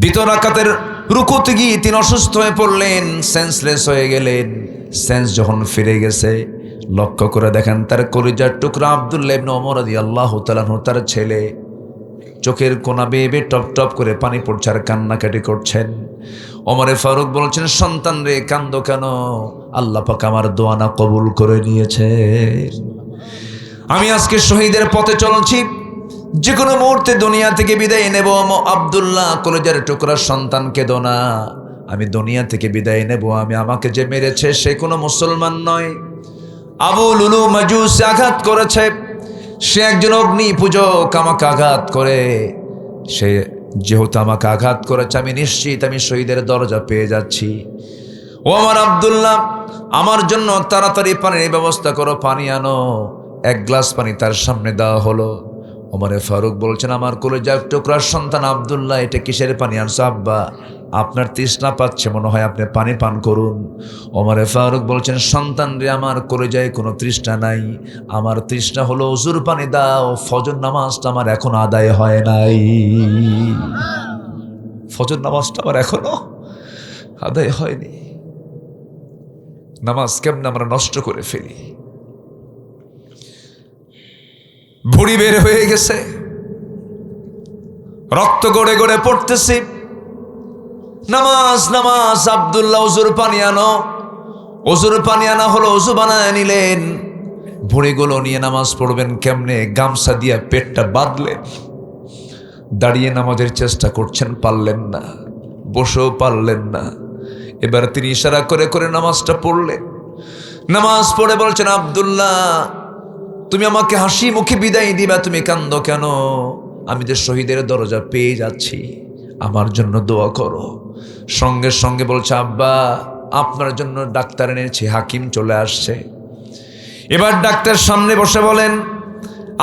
A: দ্বিতীয় রাকাতের রুকুতে গিয়ে তিনি অসুস্থ হয়ে পড়লেন, সেন্সলেস হয়ে গেলেন। সেন্স যখন ফিরে গেছে, লক্ষ্য করে দেখেন তার কলিজার টুকরা আব্দুল্লাহ ইবনে ওমর রাদিয়াল্লাহু তাআলা আনহু, তার ছেলে, চোখের কোনা বেয়ে বেয়ে টপ টপ করে পানি পড়ছে আর কান্নাকাটি করছেন। ওমর ফারুক বলছেন, সন্তান রে কান্দো কেন? আল্লাহ পাক আমার দোয়া না কবুল করে নিয়েছে। আমি আজকে শহীদের পথে চলছি, যে কোনো মুহূর্তে দুনিয়া থেকে বিদায় নেব। আব্দুল্লাহ, কলেজার টুকরা সন্তান, কেঁদো না, আমি দুনিয়া থেকে বিদায় নেব। আমাকে যে মেরেছে সে কোনো মুসলমান নয়, আবু লুলু মাজুসে আঘাত করেছে, সে একজন অগ্নি পূজক, আমাকে আঘাত করে, সে যেহেতু আমাকে আঘাত করেছে, আমি নিশ্চিত আমি শহীদের দরজা পেয়ে যাচ্ছি। ও আমার আব্দুল্লাহ, আমার জন্য তাড়াতাড়ি পানির ব্যবস্থা করো, পানি আনো। এক গ্লাস পানি তার সামনে দেওয়া হলো। ওমর ফারুক বলছেন, আমার কলেজার টুকরার সন্তান আব্দুল্লাহ, এটা কিসের পানি আনছো আব্বা? আপনার তৃষ্ণা পাচ্ছে মনে হয়, আপনি পানি পান করুন। ওমর ফারুক বলছেন, সন্তান রে, আমার কলেজায় কোনো তৃষ্ণা নাই, আমার তৃষ্ণা হলো ওযুর পানি দাও, ফজর নামাজটা আমার এখন আদায় হয় নাই, ফজর নামাজটা আমার এখনো আদায় হয়নি। নামাজ কেমন আমরা নষ্ট করে ফেলি। ভুঁড়ি বের হয়ে গেছে, রক্ত গড়ে গড়ে পড়তেছে, নামাজ নামাজ, আব্দুল্লাহ ওযুর পানি আনো। ওযুর পানি আনা হলো, ওযু বানায় নিলেন। ভুঁড়িগুলো নিয়ে নামাজ পড়বেন কেমনে, গামছা দিয়ে পেটটা বাঁধলেন। দাঁড়িয়ে নামাজের চেষ্টা করছেন, পারলেন না। বসেও পারলেন না। এবার তিনি ইশারা করে করে নামাজটা পড়লেন। নামাজ পড়ে বলছেন, আব্দুল্লাহ তুমি আমাকে হাসি মুখে বিদায় দিবা, তুমি কান্দো কেন? আমি যে শহীদের দরজা পেয়ে যাচ্ছি, আমার জন্য দোয়া করো। সঙ্গে সঙ্গে বলছে, আব্বা আপনার জন্য ডাক্তার এনেছি, হাকিম চলে আসছে। এবার ডাক্তার সামনে বসে বলেন,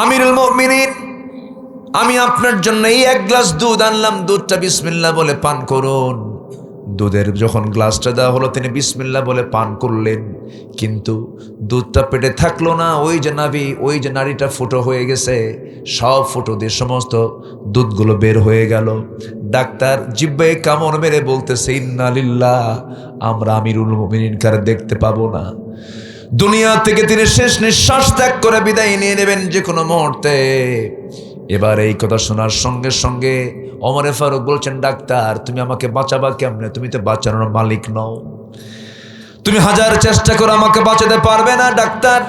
A: আমিরুল মুমিনিন, আমি আপনার জন্য এই এক গ্লাস দুধ আনলাম, দুধটা বিসমিল্লাহ বলে পান করুন। দুধের যখন গ্লাসটা দেওয়া হলো, তিনি বিসমিল্লাহ বলে পান করলেন, কিন্তু দুধটা পেটে থাকলো না। ওই যে নাভি, ওই যে নাড়িটা ফুটো হয়ে গেছে, সব ফুটো দিয়ে সমস্ত দুধগুলো বের হয়ে গেল। ডাক্তার জিহ্বায় কামড় মেরে বলতেছে, ইন্না লিল্লাহ, আমরা আমিরুল মুমিনিন কার দেখতে পাবো না। দুনিয়া থেকে তিনি শেষ নিঃশ্বাস ত্যাগ করে বিদায় নিয়ে নেবেন যে কোনো মুহূর্তে। এবার এই কথা শোনার সঙ্গে সঙ্গে ওমরে ফারুক বলছেন, ডাক্তার তুমি আমাকে বাঁচাবা কেমনে? তুমি তো বাঁচানোর মালিক নও, তুমি হাজার চেষ্টা করে আমাকে বাঁচাতে পারবে না। ডাক্তার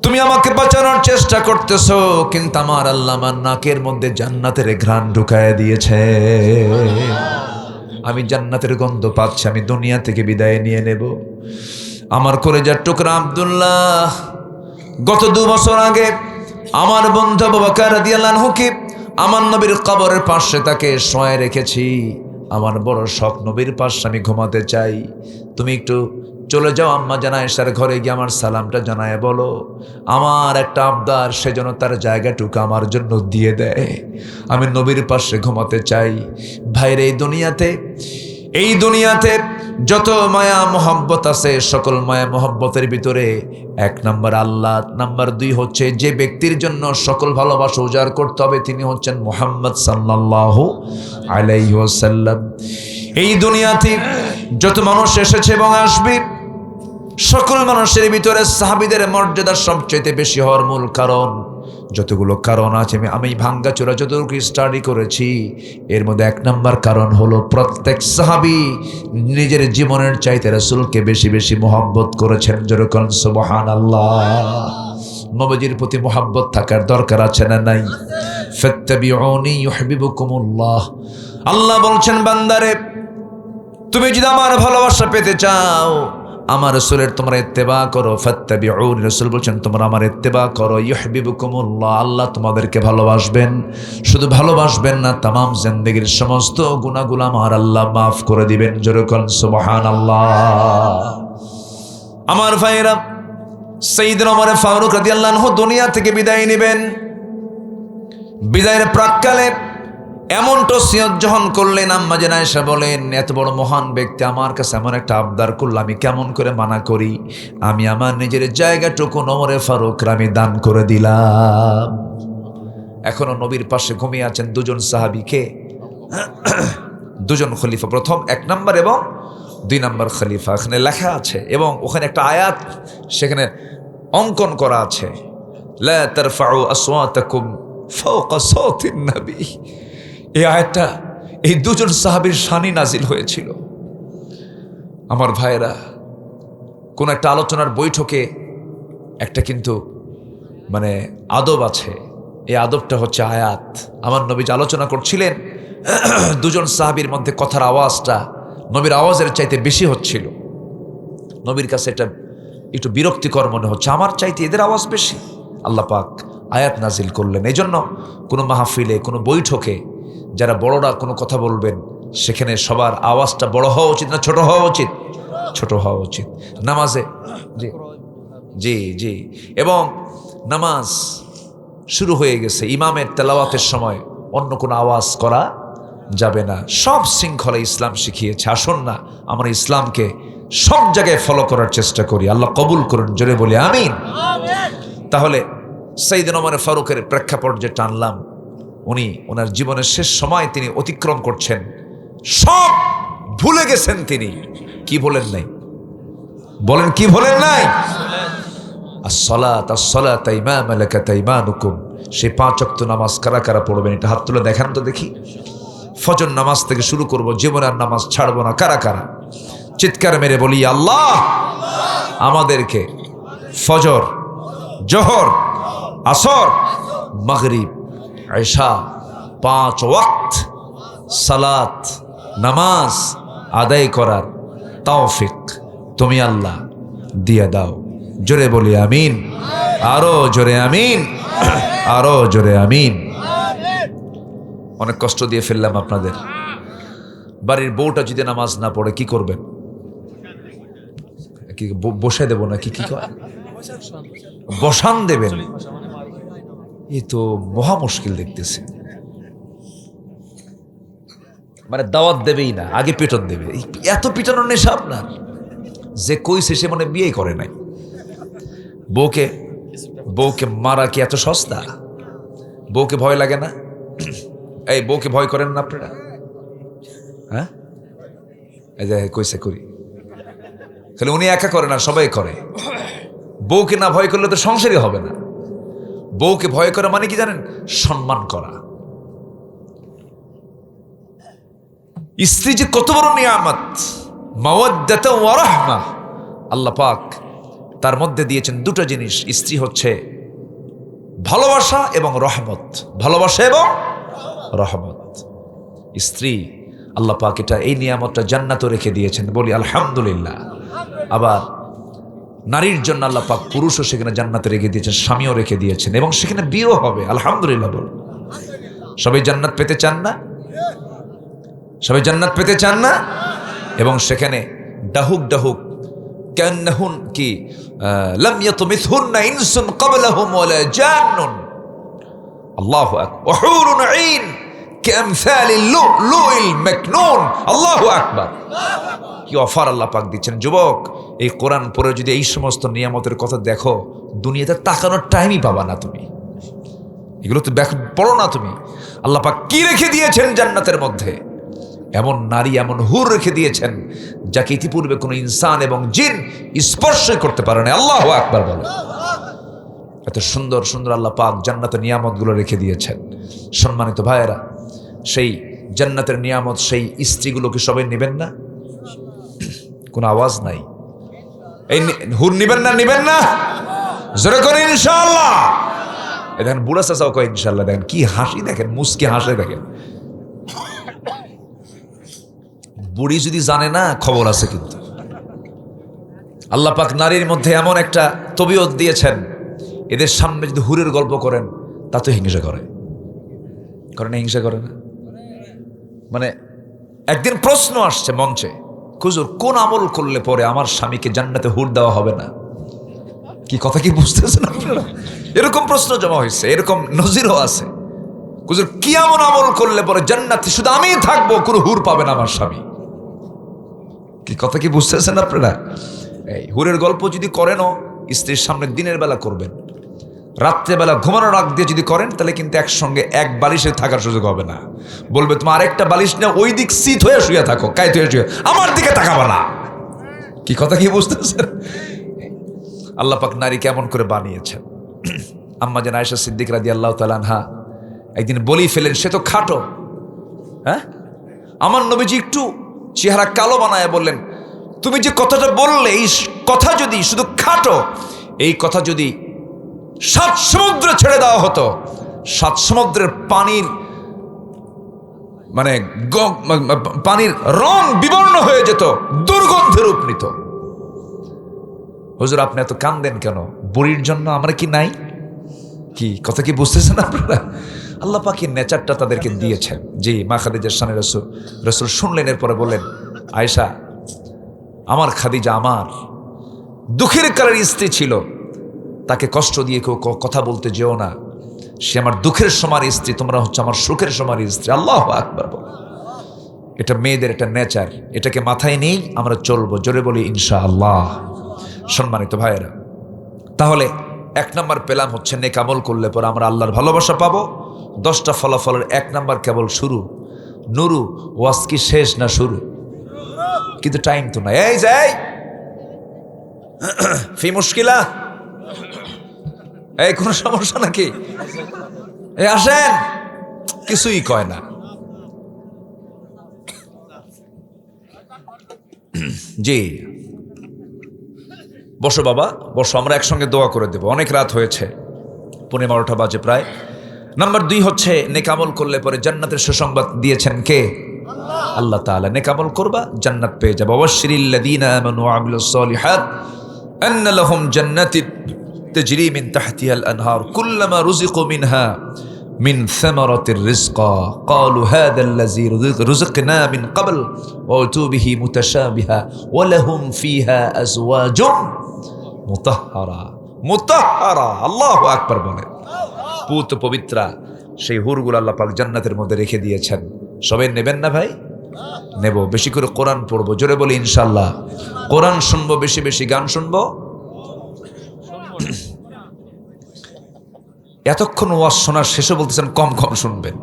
A: তুমি আমাকে বাঁচানোর চেষ্টা করতেছো, কিন্তু আমার আল্লাহ আমার নাকের মধ্যে জান্নাতের ঘ্রাণ ঢুকায় দিয়েছে, আমি জান্নাতের গন্ধ পাচ্ছি, আমি দুনিয়া থেকে বিদায় নিয়ে নেব। আমার কলেজার টুকরা আব্দুল্লাহ, গত 2 বছর আগে আমার বন্ধু আবু বকর রাদিয়াল্লাহু আনহুকে আমার নবীর কবরের পাশে তাকে শোয়ায় রেখেছি। আমার বড় শখ, নবীর পাশে আমি ঘুমাতে চাই। তুমি একটু চলে যাও আম্মা জান আয়েশার ঘরে গিয়ে আমার সালামটা জানায় বলো, আমার একটা আবদার, সেজন্য তার জায়গাটুকু আমার জন্য দিয়ে দেয়, আমি নবীর পাশে ঘুমাতে চাই। ভাইরে, এই দুনিয়াতে যত মায়া মোহাব্বত আছে, সকল মায়া মোহাব্বতের ভিতরে 1 নাম্বার আল্লাহ, নাম্বার 2 হচ্ছে যে ব্যক্তির জন্য সকল ভালোবাসা উজাড় করতে হবে, তিনি হচ্ছেন মুহাম্মদ সাল্লাল্লাহু আলাইহি ওয়াসাল্লাম। এই দুনিয়াতে যত মানুষ এসেছে এবং আসবে, সকল মানুষের ভিতরে সাহাবীদের মর্যাদা সবচেয়ে বেশি হওয়ার মূল কারণ, যতগুলো কারণ আছে আমি ভাঙ্গাচোরা যতটুকু স্টাডি করেছি, এর মধ্যে 1 নাম্বার কারণ হলো প্রত্যেক সাহাবী নিজের জীবনের চাইতে রাসূলকে বেশি বেশি মহব্বত করেছেন। যেরকম সুবহানাল্লাহ, নবীজির প্রতি মহব্বত থাকার দরকার আছে না নাই? ফাত্তাবিউনি ইউহিব্বুকুমুল্লাহ। আল্লাহ বলছেন, বান্দারে তুমি যদি আমার ভালোবাসা পেতে চাও, আমার রাসূলের তোমরা ইত্তেবা করো। ফাত্তাবিউন, রাসূল বলছেন তোমরা আমার ইত্তেবা করো। ইউহিব্বুকুমুল্লাহ, আল্লাহ তোমাদেরকে ভালোবাসবেন। শুধু ভালোবাসবেন না, তামাম জিন্দেগীর সমস্ত গুনাহগুলো আমার আল্লাহ মাফ করে দিবেন। যেরকম সুবহানাল্লাহ। আমার ভাইরা, সাইয়েদনা ওমর ফারুক রাদিয়াল্লাহু আনহু দুনিয়া থেকে বিদায় নেবেন। বিদায়ের প্রাক্কালে এমন ওসিয়ত যখন করলেন, আম্মা জান আয়েশা বলেন, এত বড় মহান ব্যক্তি আমার কাছে এমন একটা আবদার করল, আমি কেমন করে মানা করি? আমি আমার নিজের জায়গাটুকু ওমরে ফারুক আমি দান করে দিলাম। এখনো নবীর পাশে ঘুমিয়ে আছেন 2 জন সাহাবী। কে? 2 জন খলিফা, প্রথম 1 নাম্বার এবং 2 নাম্বার খলিফা। এখানে লেখা আছে এবং ওখানে একটা আয়াত সেখানে অঙ্কন করা আছে, লা তারফাউ আসওয়াতাকুম ফাওকা সাওতিন নবী। এই আয়াতটা এই 2 জন সাহাবীর শানে নাজিল হয়েছিল। আমার ভাইরা, কোন একটা আলোচনার বৈঠকে একটা কিন্তু মানে আদব আছে, এই আদবটা হচ্ছে আয়াত। আমার নবী যে আলোচনা করছিলেন, 2 জন সাহাবীর মধ্যে কথার আওয়াজটা নবীর আওয়াজের চাইতে বেশি হচ্ছিল। নবীর কাছে এটা একটু বিরক্তিকর মনে হচ্ছে, আমার চাইতে এদের আওয়াজ বেশি। আল্লাহ পাক আয়াত নাজিল করলেন। এই জন্য কোনো মাহফিলে, কোনো বৈঠকে যারা বড়রা কোনো কথা বলবেন, সেখানে সবার আওয়াজটা বড় হওয়া উচিত না ছোট হওয়া উচিত? ছোট হওয়া উচিত। নামাজে জি জি জি এবং নামাজ শুরু হয়ে গেছে, ইমামের তেলাওয়াতের সময় অন্য কোনো আওয়াজ করা যাবে না। সব শৃঙ্খলা ইসলাম শিখিয়েছে। আসুন না আমরা ইসলামকে সব জায়গায় ফলো করার চেষ্টা করি। আল্লাহ কবুল করুন, জোরে বলি আমিন। তাহলে সাইয়েদনা ওমর ফারুকের প্রেক্ষাপট যে টানলাম, উনি ওনার জীবনের শেষ সময় তিনি অতিক্রম করছেন, সব ভুলে গেছেন। তিনি কি বলেন নাই? বলেন কি বলেন নাই? আসসালাত ইমা মালাকাত আইমানুকুম। সেই 5 ওয়াক্ত নামাজ কারা কারা পড়বেন? এটা হাত তুলে দেখান তো দেখি। ফজর নামাজ থেকে শুরু করব, জীবনে আর নামাজ ছাড়বো না। কারা কারা চিৎকার মেরে বলি আল্লাহ আমাদেরকে ফজর, জোহর, আসর, মাগরিব, ঈশা 5 ওয়াক্ত সালাত নামাজ আদায় করার তৌফিক তুমি আল্লাহ দিয়ে দাও। জোরে বলি আমিন, আরো জোরে আমিন, আরো জোরে আমিন। অনেক কষ্ট দিয়ে ফেললাম আপনাদের। বাড়ির বউটা যদি নামাজ না পড়ে কি করবেন? কি বসে দেবো নাকি? কি বসান দেবেন? এই তো মহা মুশকিল দেখতেছে। মানে দাওয়াত দেবেই না, আগে পিটন দেবে। এত পিটানোর নেশা আপনার, যে কইছে সে মানে বিয়ে করে নাই। বউকে মারা কি এত সস্তা? বউকে ভয় লাগে না? এই বউকে ভয় করেন না আপনারা? হ্যাঁ, এই যে কইছে করি, খালি উনি একা করে না, সবাই করে। বউকে না ভয় করলে তো সংসারই হবে না। বউকে ভয় করা মানে কি জানেন? সম্মান করা। স্ত্রী যে কত বড় নিয়ামত, মাওয়াদ্দাতা ওয়া রাহমা। আল্লাহ পাক তার মধ্যে দিয়েছেন দুটো জিনিস। স্ত্রী হচ্ছে ভালোবাসা এবং রহমত। ভালোবাসা এবং রহমত। স্ত্রী আল্লাহ পাক এটা এই নিয়ামতটা জান্নাতে রেখে দিয়েছেন, বলি আলহামদুলিল্লাহ। আবার নারীর জন্য আল্লাহ পাক পুরুষও সেখানে জান্নাতে রেখে দিয়েছেন, স্বামীও রেখে দিয়েছেন, এবং সেখানে বিয়েও হবে। আলহামদুলিল্লাহ বল। সবাই জান্নাত পেতে চান না? সবাই জান্নাত পেতে চান না? এবং সেখানে ডাহুক ডাহুক কান্নাহুন কি লাম ইয়াতমিসহুন্না ইনসুন ক্বাবলাহুম ওয়ালা জান্নুন। আল্লাহু আকবার। ওয়া হুরুন আইন কামসালিল লুলুইল মাকনুন। আল্লাহু আকবার। কি অফার আল্লাহ পাক দিচ্ছেন। যুবক, এই কোরআন পড়ে যদি এই সমস্ত নিয়ামতের কথা দেখো, দুনিয়াতে তাকানোর টাইমই পাবা না তুমি। এগুলো তো পড়ো না তুমি। আল্লাহ পাক কি রেখে দিয়েছেন জান্নাতের মধ্যে? এমন নারী, এমন হুর রেখে দিয়েছেন যাকে ইতিপূর্বে কোনো ইনসান এবং জিন স্পর্শই করতে পারে না। আল্লাহু আকবার বলে। এত সুন্দর সুন্দর আল্লাহ পাক জান্নাতের নিয়ামতগুলো রেখে দিয়েছেন। সম্মানিত ভাইয়েরা, সেই জান্নাতের নিয়ামত, সেই স্ত্রীগুলোকে সবাই নেবেন না? কোনো আওয়াজ নাই। এই হুর নিবেন না? নিবেন না? জোরে করে ইনশাআল্লাহ। দেখেন বুড়া চাচাও কয় ইনশাআল্লাহ। দেখেন কি হাসি, দেখেন মুস্কি হাসে। দেখেন বুড়ি যদি জানে না, খবর আছে। কিন্তু আল্লাহ পাক নারীর মধ্যে এমন একটা তবিয়ত দিয়েছেন, এদের সামনে যদি হুরের গল্প করেন তা তো হিংসা করে না? হিংসা করে না? মানে একদিন প্রশ্ন আসছে মঞ্চে, হুজুর কোন আমল করলে পরে আমার স্বামীকে জান্নাতে হুর দেওয়া হবে না? কি কথা কি বুঝতেছেন আপনারা? এরকম প্রশ্ন জমা হয়েছে, এরকম নজিরও আছে। হুজুর কি এমন আমল করলে পরে জান্নাতে শুধু আমিই থাকবো, কোনো হুর পাবে না আমার স্বামী? কি কথা কি বুঝতেছেন আপনারা? এই হুরের গল্প যদি করেনও, স্ত্রীর সামনে দিনের বেলা করবেন। রাত্রেবেলা ঘুমানোর আগ দিয়ে যদি করেন, তাহলে কিন্তু একসঙ্গে এক বালিশে থাকার সুযোগ হবে না। বলবে তোমার আরেকটা বালিশ না, ওই দিক সিট হয়ে শুয়ে থাকো, কায়িত হয়ে শুয়ে, আমার দিকে তাকাবা না। কি কথা কি বুঝতেছেন? আল্লাহ পাক নারী কেমন করে বানিয়েছেন। আম্মা জান আয়েশা সিদ্দিক রাদিয়াল্লাহু তাআলা আনহা একদিন বলি ফেলেন, সে তো খাটো। হ্যাঁ, আমার নবীজি একটু চেহারা কালো বানায় বললেন, তুমি যে কথাটা বললে, এই কথা যদি শুধু খাটো, এই কথা যদি 7 সমুদ্র ছেড়ে দেওয়া হতো, 7 সমুদ্রের পানির মানে পানির রং বিবর্ণ হয়ে যেত, দুর্গন্ধে রূপ নিত। হুজুর আপনি এত কান্দেন কেন? বুড়ির জন্য আমরা কি নাই? কি কথা কি বুঝতেছেন আপনারা? আল্লাহ পাকের নেচারটা তাদেরকে দিয়েছেন। জি, মা খাদিজার শানে রাসূল শুনলেন, এরপরে বললেন, আয়েশা আমার খাদিজা আমার দুঃখের কালের স্ত্রী ছিল, তাকে কষ্ট দিয়ে কেউ কথা বলতে যেও না। সে আমার দুঃখের সময়ের স্ত্রী, তোমরা হচ্ছে আমার সুখের সময়ের স্ত্রী। আল্লাহু আকবার বলে। এটা মেয়েদের একটা নেচার, এটাকে মাথায় নেই আমরা চলবো। জোরে বলি ইনশাআল্লাহ। সম্মানিত ভাইয়েরা, তাহলে 1 নাম্বার পেলাম হচ্ছে নেক আমল করলে পরে আমরা আল্লাহর ভালোবাসা পাবো। 10টা ফলাফলের 1 নাম্বার কেবল শুরু। নুরু ওয়াজ কি শেষ না শুরু? কিন্তু টাইম তো নাই। এই যাই ফি মুশকিলা, এই কোন সমস্যা নাকি? এই আসেন, কিছুই কয় না। জি, বসো বাবা, বসো, আমরা একসঙ্গে দোয়া করে দেব। অনেক রাত হয়েছে, 11:15 বাজে প্রায়। নাম্বার 2 হচ্ছে নেকামল করলে পরে জান্নাতের সুসংবাদ দিয়েছেন কে? আল্লাহ তাআলা। নেকামল করবা, জান্নাত পেয়ে যাবে। ওয়াশরিল্লাযীনা আমানু ওয়া আমিলুস সালিহাত আন্না লাহুম জান্নাতিন তাজরি মিন তাহতিহাল আনহার কুল্লামা রুজিকু মিনহা মিন সামারাতির রিজকা ক্বালু হাযাল্লাযী রুজিকনা মিন ক্বাবল ওয়া উতু বিহি মুতাশাবিহা ওয়া লাহুম ফিহা আজওয়াজুন মুতাহহারা। মুতাহহারা, আল্লাহু আকবার বলেন। পুত পবিত্রা সেই হুরগুলো আল্লাহ পাক জান্নাতের মধ্যে রেখে দিয়েছেন। সবাই নেবেন না ভাই? নেব। বেশি করে কোরআন পড়বো, জোরে বলি ইনশাআল্লাহ। কোরআন শুনবো, বেশি বেশি গান শুনবো। এতক্ষণ ওয়াজ শোনার শেষে বলতেছেন কম কম শুনবেন,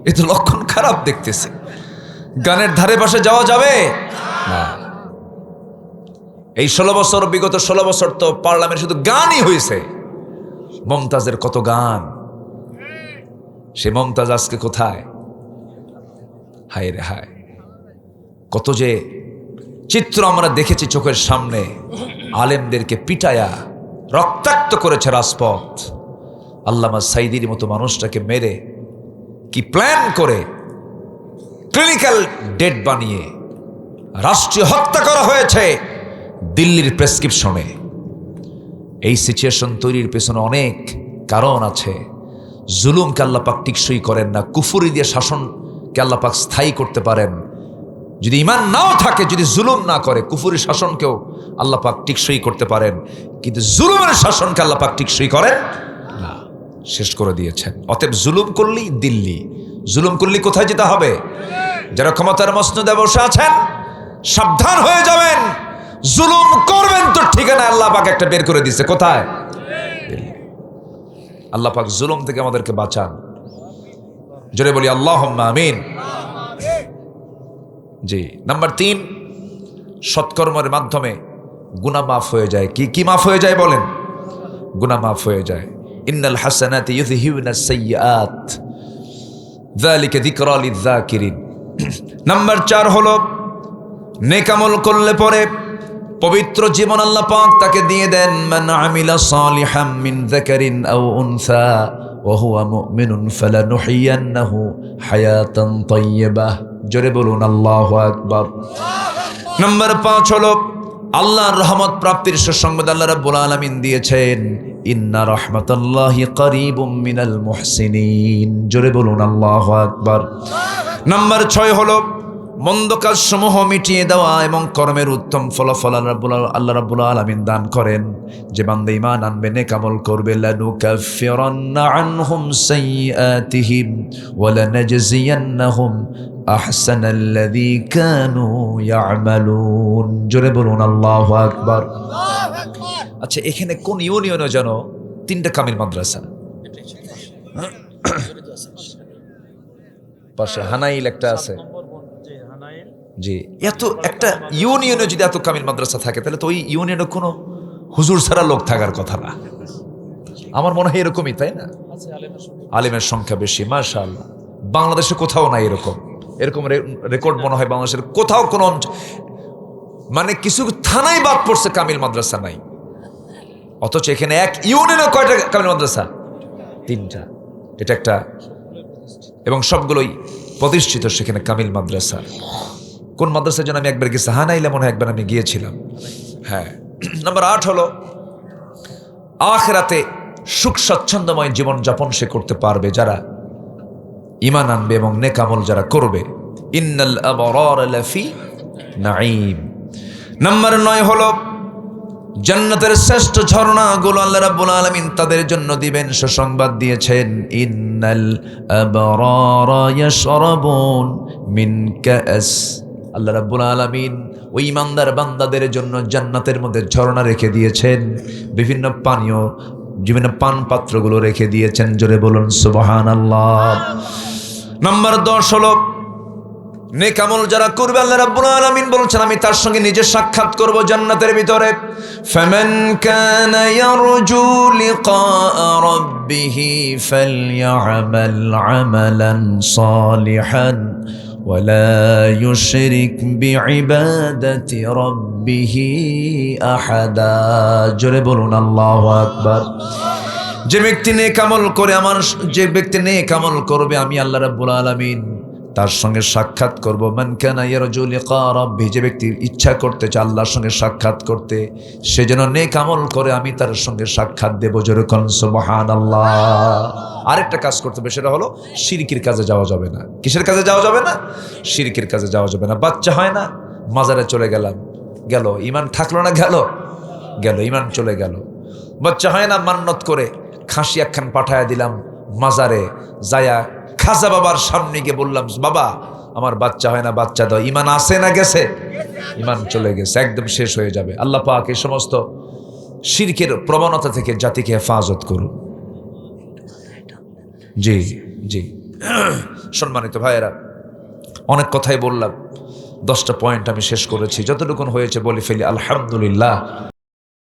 A: এ তো লক্ষণ খারাপ দেখতেছে। গানের ধারে পাশে যাওয়া যাবে না। এই 16 বছর, বিগত 16 বছর তো পার্লামেন্ট শুধু গানই হয়েছে। মমতাজের কত গান, সে মমতাজ আজকে কোথায়? হায় রে হায়, কত যে চিত্র আমরা দেখেছি চোখের সামনে। আলেমদেরকে পিটায়া রক্তাক্ত করেছে রাজপথ। আল্লামা সাইদির মতো মানুষটাকে মেরে কি প্ল্যান করে ক্লিনিক্যাল ডেড বানিয়ে রাষ্ট্রীয় হত্যা করা হয়েছে দিল্লির প্রেসক্রিপশনে। এই সিচুয়েশন তৈরির পেছনে অনেক কারণ আছে। জুলুমকে আল্লাহ পাক টিকসই করেন না, কুফরি দিয়ে শাসনকে আল্লাহ পাক স্থায়ী করতে পারেন। যদি ঈমান নাও থাকে, যদি জুলুম না করে, কুফরি শাসনকেও আল্লাহ পাক টিকসই করতে পারেন, কিন্তু জুলুমের শাসনকে আল্লাহ পাক টিকসই করেন না, শেষ করে দিয়েছেন। অতএব জুলুম করলেই দিল্লি, জুলুম করলে কোথায় যেতে হবে? যারা ক্ষমতার মসনদে বসে আছেন সাবধান হয়ে যাবেন। জুলুম করবেন তো ঠিকানা আল্লাহ পাক একটা বের করে দিয়েছে, কোথায়? আল্লাহ পাক জুলুম থেকে আমাদেরকে বাঁচান, জোরে বলি আল্লাহুম্মা আমিন। জি, নাম্বার 3, সৎকর্মের মাধ্যমে গুনাহ মাফ হয়ে যায়। কি মাফ হয়ে যায় বলেন? গুনাহ মাফ হয়ে যায়। ইন্নাল হাসানাতি ইউযহিবুনাস সাইয়্যাত যালিকা যিকরা লিয-যাকিরিন। নাম্বার 4 হলো নেকামল করলে পরে পবিত্র জীবন আল্লাহ পাক তাকে দিয়ে দেন। মান আমিলা সালিহাম মিন যাকারিন আও উনসা ওয়া হুয়া মুমিনুন ফালানুহিয়ান্নাহু হায়াতান তাইয়্যিবাহ। জোরে বলুন আল্লাহু আকবার। নাম্বার 5 হলো আল্লাহর রহমত প্রাপ্তির সুসংবাদ আল্লাহ রাব্বুল আলামিন দিয়েছেন। ইন্না রাহমাতাল্লাহি করিবুম মিনাল মুহসিনিন। জোরে বলুন আল্লাহু আকবার। নাম্বার 6 হলো মন্দ কাজ সমূহ মিটিয়ে দেওয়া এবং কর্মের উত্তম ফলাফল আল্লাহ রাব্বুল আলামিন দান করেন। যে বান্দা ঈমান আনবে, নেকামল করবে, লানুকাফিরান্না আনহুম সাইয়্যাতিহিম ওয়া লানাজজিয়ান্নাহুম আহসানাল্লাযী কানু ইয়ামালুন। জোরে বলুন আল্লাহু আকবার। আচ্ছা, এখানে কোন ইউনিয়নে যেন 3টা কামিল মাদ্রাসা? পাশে হানাইল একটা আছে। জি, এত একটা ইউনিয়নে যদি এত কামিল মাদ্রাসা থাকে, তাহলে তো ওই ইউনিয়নে কোনো হুজুর ছাড়া লোক থাকার কথা না। আমার মনে হয় এরকমই, তাই না? আলেমের সংখ্যা বেশি, মাশাআল্লাহ। বাংলাদেশে কোথাও নাই এরকম রেকর্ড মনে হয় বাংলাদেশের কোথাও কোনো মানে কিছু থানায় বাদ পড়ছে কামিল মাদ্রাসা নাই। অথচ এখানে এক ইউনিয়নে কয়টা কামিল মাদ্রাসা? 3টা। এটা একটা, এবং সবগুলোই প্রতিষ্ঠিত সেখানে কামিল মাদ্রাসা। কোন মাদ্রাসার জন্য আমি একবার গেছি, হানাইলে মনে হয় একবার আমি গিয়েছিলাম। হ্যাঁ। নাম্বার 8 হলো আখিরাতে সুখ স্বচ্ছন্দময় জীবন যাপন সে করতে পারবে যারা ঈমান আনবে এবং নেকামল যারা করবে। ইন্নাল আবরারা লাফি নাঈম। নাম্বার 9 হলো জান্নাতের শ্রেষ্ঠ ঝর্ণাগুলো আল্লাহ রাব্বুল আলামিন তাদের জন্য দিবেন, সুসংবাদ দিয়েছেন। ইন্নাল আবরারা ইয়াশরাবুন মিন কাস। আল্লাহ রাব্বুল আলামিন ওই ইমানদার বান্দাদের জন্য জান্নাতের মধ্যে ঝর্ণা রেখে দিয়েছেন, বিভিন্ন পানীয়, বিভিন্ন পান পাত্রগুলো রেখে দিয়েছেন। জোরে বলুন সুবহানাল্লাহ। নাম্বার 10 হলো নেকামল যারা করবে আল্লাহ রাব্বুল আলামিন বলছেন আমি তার সঙ্গে নিজে সাক্ষাৎ করব জান্নাতের ভিতরে। ফামান কানা ইয়ারজু লিকা রাব্বিহি ফালইআমাল আমালান সালিহান ولا يشرك بعبادة ربه أحدا জোরে বলুন আল্লাহু আকবার। যে ব্যক্তি নেক আমল করে যে ব্যক্তি নেক আমল করবে আমি আল্লাহ রাব্বুল আলামিন তার সঙ্গে সাক্ষাৎ করব। মান কানা ইয়ারজু লিকা রাব্বি, যে ব্যক্তি ইচ্ছা করতে চায় আল্লাহর সঙ্গে সাক্ষাৎ করতে, সে যেন নেক আমল করে আমি তার সঙ্গে সাক্ষাৎ দেব। জোরে কোন সুবহানাল্লাহ। আরেকটা কাজ করতে হবে, সেটা হলো শিরকির কাজে যাওয়া যাবে না। কিসের কাজে যাওয়া যাবে না? শিরকির কাজে যাওয়া যাবে না। বাচ্চা হয় না, মাজারে চলে গেলাম, গেল ইমান থাকলো না, গেল ইমান চলে গেল। বাচ্চা হয় না, মান্নত করে খাসি একখান পাঠায়া দিলাম মাজারে, যায়া খাজা বাবার সামনে গিয়ে বললাম, বাবা আমার বাচ্চা হয় না, বাচ্চা দাও। ইমান আছে না গেছে? ইমান চলে গেছে, একদম শেষ হয়ে যাবে। আল্লাহ পাক এই সমস্ত শিরকের প্রবণতা থেকে জাতিকে হেফাজত করুন। জি জি সম্মানিত ভাইয়েরা, অনেক কথাই বললাম, 10টা পয়েন্ট আমি শেষ করেছি, যতটুকুন হয়েছে বলে ফেলি আলহামদুলিল্লাহ।